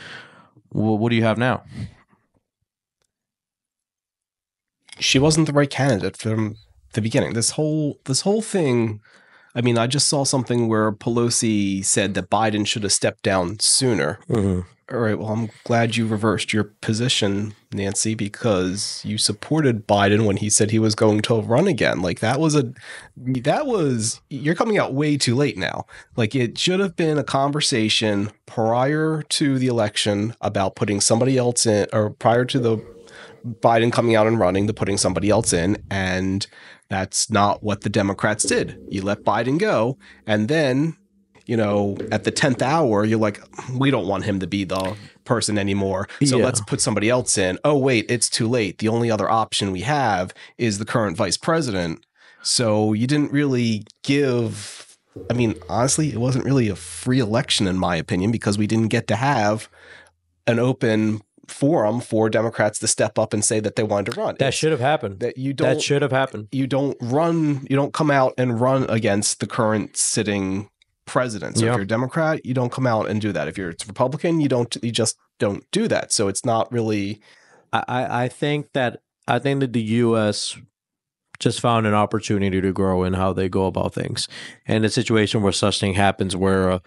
what do you have now? She wasn't the right candidate from the beginning. This whole thing. I mean, I just saw something where Pelosi said that Biden should have stepped down sooner. Mm-hmm. All right. Well, I'm glad you reversed your position, Nancy, because you supported Biden when he said he was going to run again. Like you're coming out way too late now. Like it should have been a conversation prior to the election about putting somebody else in, or prior to the Biden coming out and running, to putting somebody else in. And that's not what the Democrats did. You let Biden go, and then, at the 10th hour, you're like, we don't want him to be the person anymore. So let's put somebody else in. Oh, wait, it's too late. The only other option we have is the current vice president. So you didn't really give, I mean, honestly, it wasn't really a free election, in my opinion, because we didn't get to have an open forum for Democrats to step up and say that they wanted to run. That should have happened. That should have happened. You don't come out and run against the current sitting president. So if you're a Democrat, you don't come out and do that. If you're a Republican, you just don't do that. So it's not really. I think that the U.S. just found an opportunity to grow in how they go about things, and a situation where such thing happens, where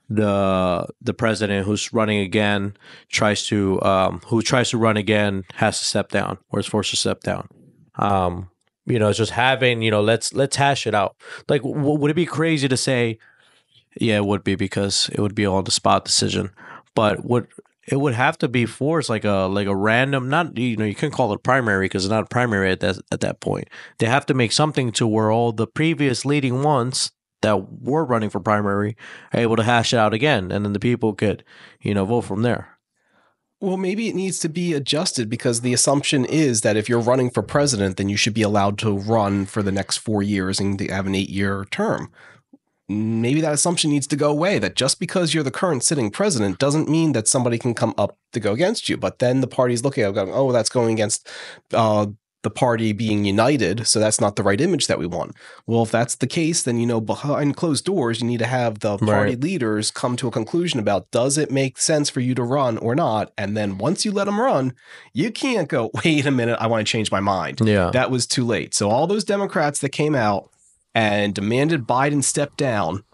the president who's running again tries to run again has to step down, or is forced to step down. It's just having, let's hash it out. Like, would it be crazy to say? Yeah, it would be, because it would be on the spot decision. But it would have to be forced, like a random, not, you couldn't call it a primary, because it's not a primary at that point. They have to make something to where all the previous leading ones that were running for primary are able to hash it out again, and then the people could, vote from there. Well, maybe it needs to be adjusted, because the assumption is that if you're running for president, then you should be allowed to run for the next 4 years and have an 8-year term. Maybe that assumption needs to go away, that just because you're the current sitting president doesn't mean that somebody can come up to go against you. But then the party's looking at it going, oh, that's going against the party being united, so that's not the right image that we want. Well, if that's the case, then, behind closed doors, you need to have the party leaders come to a conclusion about, does it make sense for you to run or not? And then once you let them run, you can't go, wait a minute, I want to change my mind. Yeah. That was too late. So all those Democrats that came out and demanded Biden step down,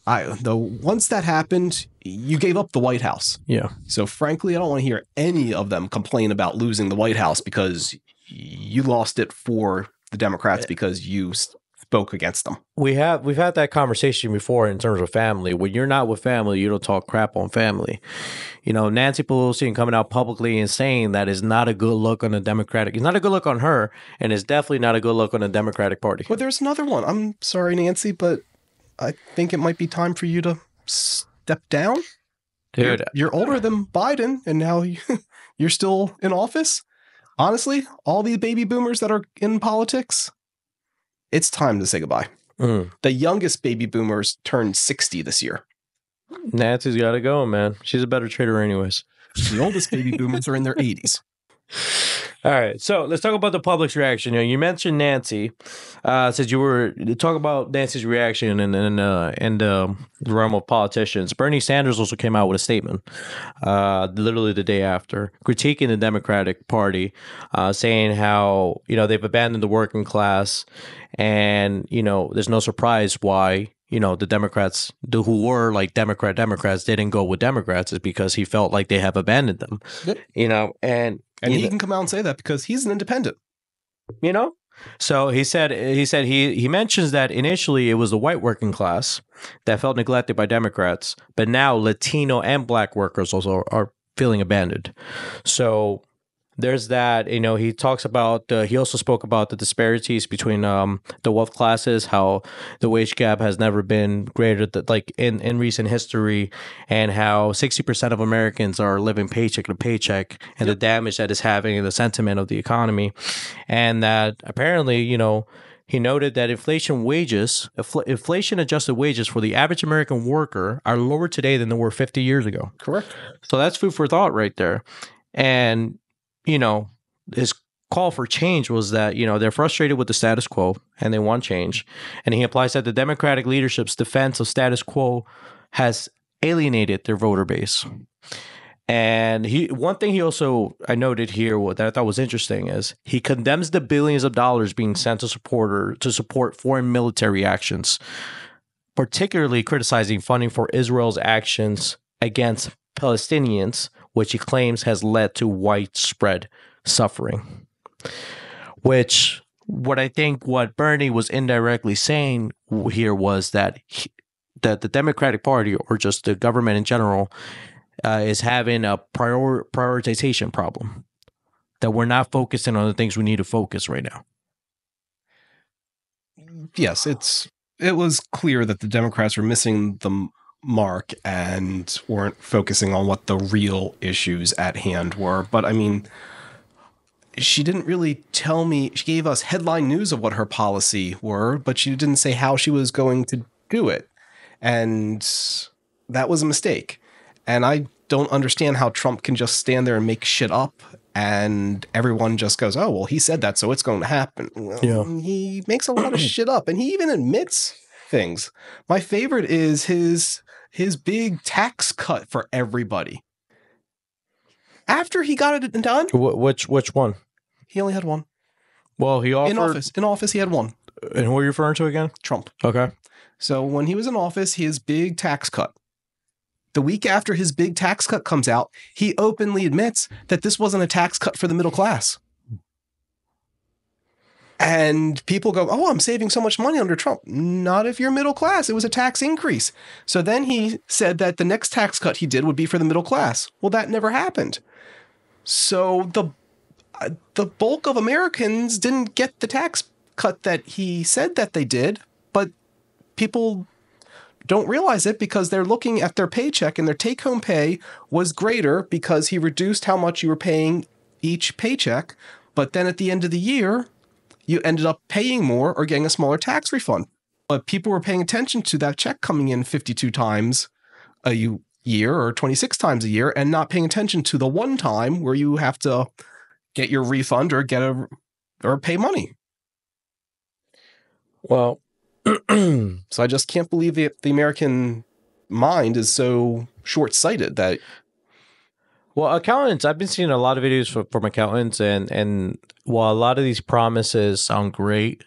once that happened, you gave up the White House. Yeah. So frankly, I don't want to hear any of them complain about losing the White House, because you lost it for the Democrats because you spoke against them. We've had that conversation before in terms of family. When you're not with family, you don't talk crap on family. Nancy Pelosi coming out publicly and saying that is not a good look on the Democratic. It's not a good look on her, and it's definitely not a good look on the Democratic Party. Well, there's another one. I'm sorry, Nancy, but I think it might be time for you to step down. Dude, you're older than Biden, and now you're still in office. Honestly, all these baby boomers that are in politics, it's time to say goodbye. The youngest baby boomers turned 60 this year. Nancy's got to go, man. She's a better trader anyways. The oldest baby boomers are in their 80s. All right, so let's talk about the public's reaction. You mentioned Nancy. Since you were to talk about Nancy's reaction in the realm of politicians, Bernie Sanders also came out with a statement, literally the day after, critiquing the Democratic Party, saying how they've abandoned the working class, and there's no surprise why the Democrats, who were like Democrats, didn't go with Democrats, is because he felt like they have abandoned them. Yep. And he can come out and say that because he's an independent. So he mentions that initially it was the white working class that felt neglected by Democrats, but now Latino and Black workers also are feeling abandoned. So there's that. He talks about. He also spoke about the disparities between the wealth classes, how the wage gap has never been greater, in recent history, and how 60% of Americans are living paycheck to paycheck, and the damage that is having in the sentiment of the economy, and that apparently, he noted that inflation adjusted wages for the average American worker are lower today than they were 50 years ago. Correct. So that's food for thought right there, and. His call for change was that, they're frustrated with the status quo and they want change. And he implies that the Democratic leadership's defense of status quo has alienated their voter base. And one thing he also I noted here that I thought was interesting is he condemns the billions of dollars being sent to support foreign military actions, particularly criticizing funding for Israel's actions against Palestinians, which he claims has led to widespread suffering. Which, what Bernie was indirectly saying here was that that the Democratic Party, or just the government in general, is having a prioritization problem. That we're not focusing on the things we need to focus right now. Yes, it was clear that the Democrats were missing the mark and weren't focusing on what the real issues at hand were. But I mean, she didn't really tell me. She gave us headline news of what her policy were, but she didn't say how she was going to do it. And that was a mistake. And I don't understand how Trump can just stand there and make shit up and everyone just goes, oh, well, he said that, so it's going to happen. Well, yeah. He makes a lot of shit up, and he even admits things. My favorite is his big tax cut for everybody. After he got it done. Which one? He only had one. Well, he offered... In office, he had one. And who are you referring to again? Trump. Okay. So when he was in office, his big tax cut. The week after his big tax cut comes out, he openly admits that this wasn't a tax cut for the middle class. And people go, oh, I'm saving so much money under Trump. Not if you're middle class. It was a tax increase. So then he said that the next tax cut he did would be for the middle class. Well, that never happened. So the bulk of Americans didn't get the tax cut that he said that they did, but people don't realize it because they're looking at their paycheck, and their take-home pay was greater because he reduced how much you were paying each paycheck. But then at the end of the year, you ended up paying more or getting a smaller tax refund. But people were paying attention to that check coming in 52 times a year or 26 times a year, and not paying attention to the one time where you have to get your refund or pay money. Well, so I just can't believe the American mind is so short-sighted that. Well, accountants, I've been seeing a lot of videos from accountants, and while a lot of these promises sound great,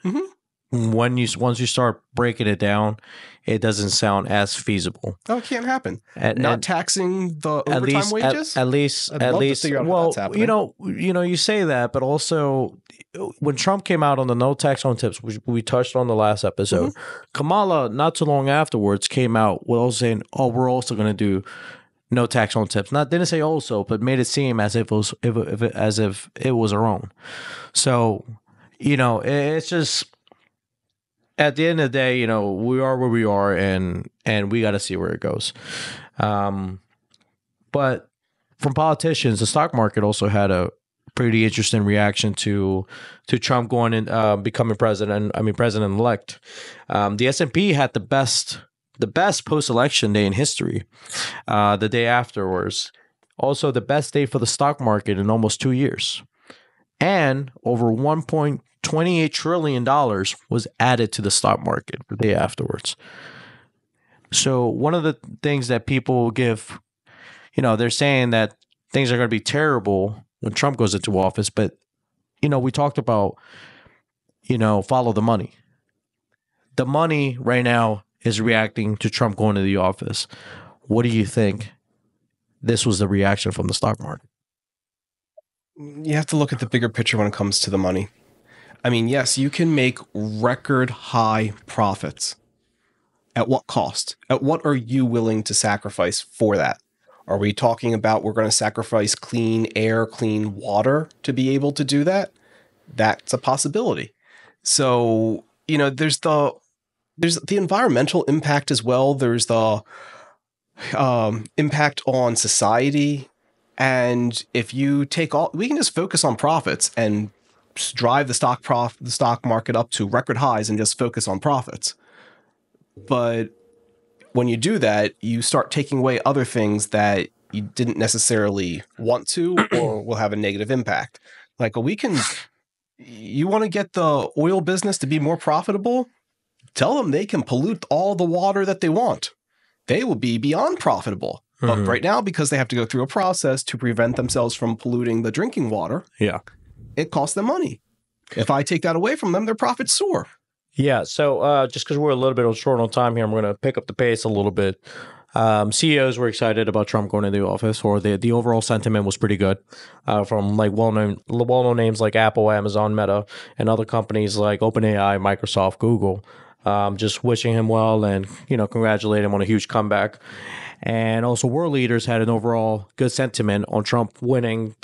once you start breaking it down, it doesn't sound as feasible. Oh, it can't happen. Not taxing the overtime wages? At least. Well, you say that, but also when Trump came out on the no tax on tips, which we touched on the last episode, Kamala, not too long afterwards, came out saying, "Oh, we're also going to do no tax on tips." Didn't say also, but made it seem as if it was her own. So, it's just. At the end of the day, we are where we are, and we got to see where it goes. But from politicians, the stock market also had a pretty interesting reaction to Trump going and becoming president-elect. The S&P had the best post-election day in history. The day afterwards, also the best day for the stock market in almost 2 years, and over $1.28 trillion was added to the stock market the day afterwards. So one of the things that people give, they're saying that things are going to be terrible when Trump goes into office, but, we talked about, follow the money. The money right now is reacting to Trump going to the office. What do you think this was the reaction from the stock market? You have to look at the bigger picture when it comes to the money. I mean, yes, you can make record high profits. At what cost? At what are you willing to sacrifice for that? Are we talking about we're going to sacrifice clean air, clean water to be able to do that? That's a possibility. So, there's the environmental impact as well. There's the impact on society. And if you we can just focus on profits and drive the stock market up to record highs and just focus on profits. But when you do that, you start taking away other things that you didn't necessarily want to or will have a negative impact. Like, you want to get the oil business to be more profitable? Tell them they can pollute all the water that they want. They will be beyond profitable. But right now, because they have to go through a process to prevent themselves from polluting the drinking water, it costs them money. If I take that away from them, their profits soar. Yeah. So just because we're a little bit short on time here, I'm going to pick up the pace a little bit. CEOs were excited about Trump going into the office, or the overall sentiment was pretty good from like well-known names like Apple, Amazon, Meta, and other companies like OpenAI, Microsoft, Google. Just wishing him well and, congratulate him on a huge comeback. And also world leaders had an overall good sentiment on Trump winning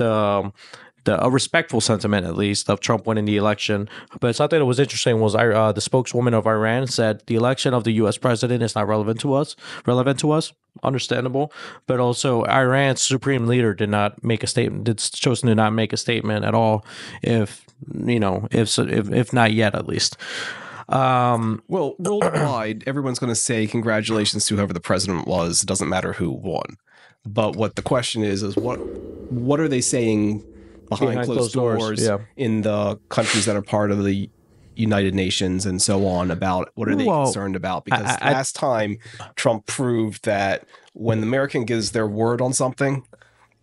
a respectful sentiment, at least, of Trump winning the election. But something that was interesting was the spokeswoman of Iran said the election of the U.S. president is not relevant to us. Understandable. But also Iran's supreme leader did not make a statement. It's chosen to not make a statement at all, if not yet, at least. Well, worldwide, everyone's going to say congratulations to whoever the president was. It doesn't matter who won. But what the question is what are they saying behind closed doors in the countries that are part of the United Nations and so on about what are they concerned about? Because last time Trump proved that when the American gives their word on something,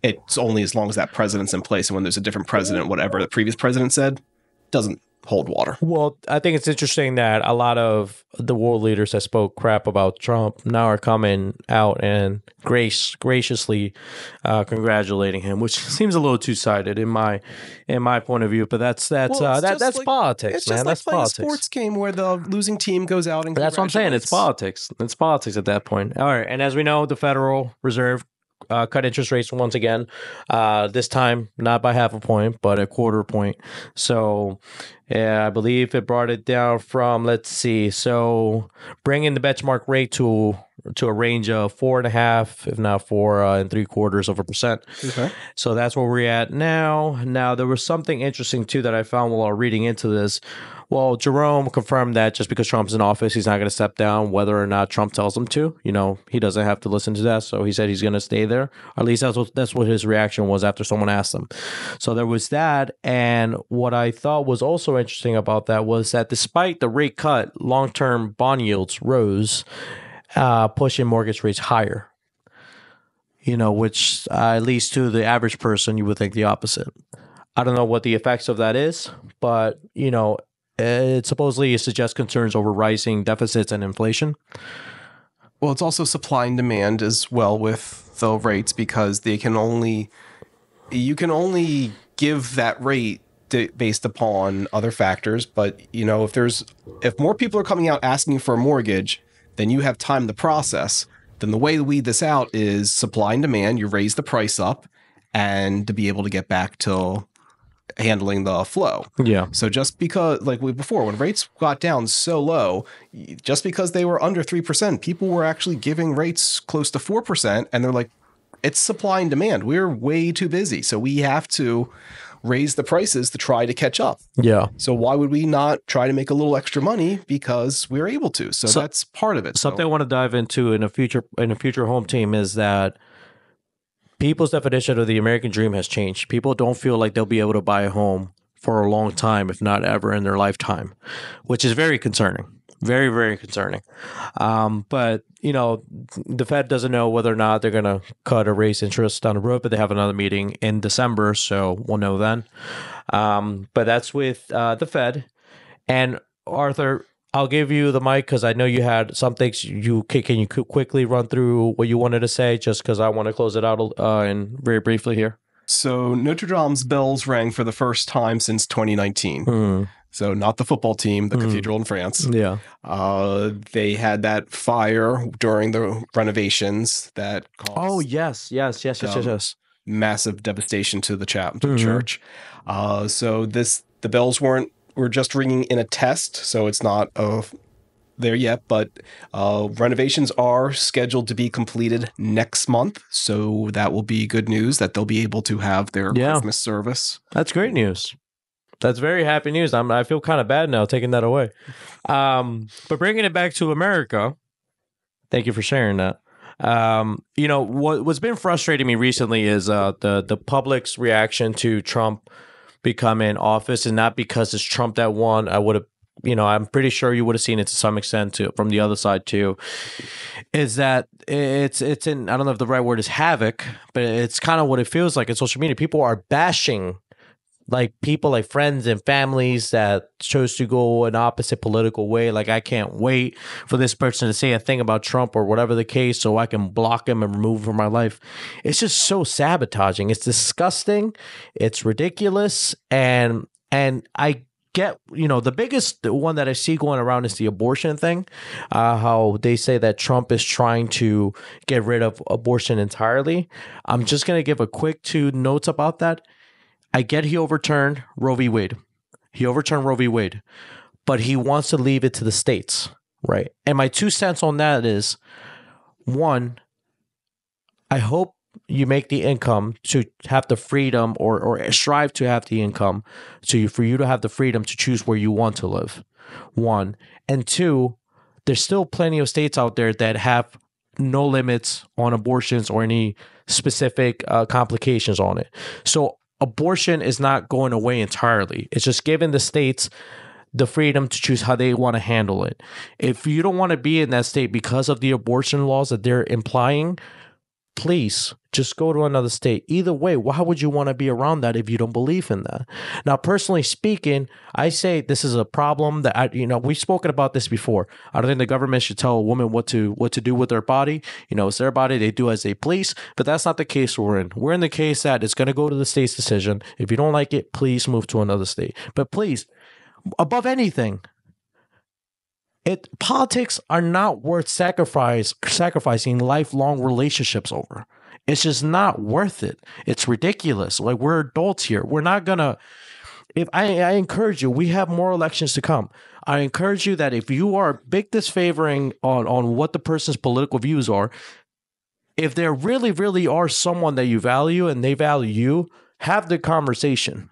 it's only as long as that president's in place. And when there's a different president, whatever the previous president said, doesn't hold water. Well, I think it's interesting that a lot of the world leaders that spoke crap about Trump now are coming out and graciously congratulating him, which seems a little two-sided in my point of view. But that's politics, it's man. Just that's like politics. A sports game where the losing team goes out and that's what I'm saying. It's politics. It's politics at that point. All right, and as we know, the Federal Reserve cut interest rates once again. This time, not by half a point, but a quarter point. So, I believe it brought it down from, let's see, so bringing the benchmark rate to a range of 4.5%, if not 4.75%. Okay. So that's where we're at now. Now, there was something interesting too that I found while reading into this. Well, Jerome confirmed that just because Trump's in office, he's not going to step down, whether or not Trump tells him to. He doesn't have to listen to that. So he said he's going to stay there. Or at least that's what his reaction was after someone asked him. So there was that. And what I thought was also interesting about that was that despite the rate cut, long-term bond yields rose, pushing mortgage rates higher. Which at least to the average person, you would think the opposite. I don't know what the effects of that is, but, it supposedly suggests concerns over rising deficits and inflation. Well, it's also supply and demand as well with the rates, because you can only give that rate based upon other factors. But if more people are coming out asking for a mortgage, then you have time to process. Then the way to weed this out is supply and demand. You raise the price up, and to be able to get back to handling the flow. Yeah. So just because, like before, when rates got down so low, just because they were under 3%, people were actually giving rates close to 4%. And they're like, it's supply and demand. We're way too busy. So we have to raise the prices to try to catch up. Yeah. So why would we not try to make a little extra money because we're able to? So that's part of it. Something I want to dive into in a future home team is that people's definition of the American dream has changed. People don't feel like they'll be able to buy a home for a long time, if not ever in their lifetime, which is very concerning. Very, very concerning. But, the Fed doesn't know whether or not they're going to cut or raise interest down the road, but they have another meeting in December, so we'll know then. But that's with the Fed. And Arthur, I'll give you the mic because I know you had some things. Can you quickly run through what you wanted to say, just because I want to close it out and very briefly here. So Notre Dame's bells rang for the first time since 2019. So not the football team, the cathedral in France. Yeah. They had that fire during the renovations that caused Oh, yes. massive devastation to the church. So the bells were just ringing in a test, so it's not there yet, but renovations are scheduled to be completed next month, so that will be good news that they'll be able to have their Christmas service. That's great news. That's very happy news. I feel kind of bad now taking that away. But bringing it back to America, thank you for sharing that. What's been frustrating me recently is the public's reaction to Trump become in office, and not because it's Trump that won. I would have I'm pretty sure you would have seen it to some extent too, from the other side too, is that it's in, I don't know if the right word is havoc, but it's kind of what it feels like in social media. People are bashing like people, like friends and families that chose to go an opposite political way. Like, I can't wait for this person to say a thing about Trump or whatever the case so I can block him and remove him from my life. It's just so sabotaging. It's disgusting. It's ridiculous. And I get, the biggest one that I see going around is the abortion thing. How they say that Trump is trying to get rid of abortion entirely. I'm just going to give a quick 2 notes about that. I get he overturned Roe v. Wade. But he wants to leave it to the states, right? And my 2 cents on that is, 1, I hope you make the income to have the freedom or strive to have the income for you to have the freedom to choose where you want to live, 1. And 2, there's still plenty of states out there that have no limits on abortions or any specific complications on it. So abortion is not going away entirely. It's just giving the states the freedom to choose how they want to handle it. If you don't want to be in that state because of the abortion laws that they're implying, please just go to another state. Either way, why would you want to be around that if you don't believe in that? Now, personally speaking, I say this is a problem that we've spoken about this before. I don't think the government should tell a woman what to do with their body. It's their body. They do as they please. But that's not the case we're in. We're in the case that it's going to go to the state's decision. If you don't like it, please move to another state. But please, above anything, politics are not worth sacrificing lifelong relationships over. It's just not worth it. It's ridiculous. Like, we're adults here. We're not gonna. If I encourage you, we have more elections to come. I encourage you that if you are big disfavoring on what the person's political views are, if there really, really are someone that you value and they value you, have the conversation.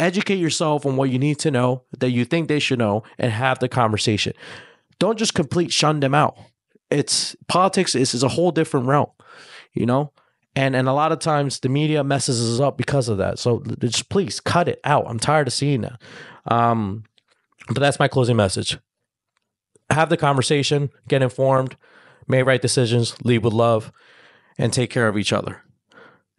Educate yourself on what you need to know, that you think they should know, and have the conversation. Don't just shun them out. Politics is a whole different realm, and a lot of times the media messes us up because of that. So just please cut it out. I'm tired of seeing that. But that's my closing message. Have the conversation, get informed, make right decisions, lead with love, and take care of each other.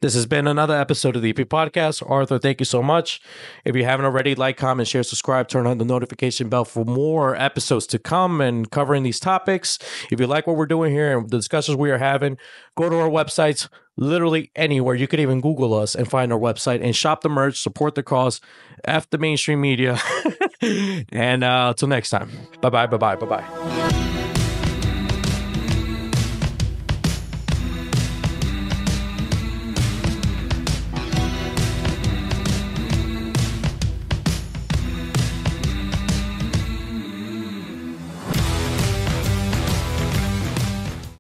This has been another episode of the EP Podcast. Arthur, thank you so much. If you haven't already, like, comment, share, subscribe, turn on the notification bell for more episodes to come and covering these topics. If you like what we're doing here and the discussions we are having, go to our websites, literally anywhere. You could even Google us and find our website and shop the merch, support the cause, F the mainstream media. And till next time. Bye-bye, bye-bye, bye-bye.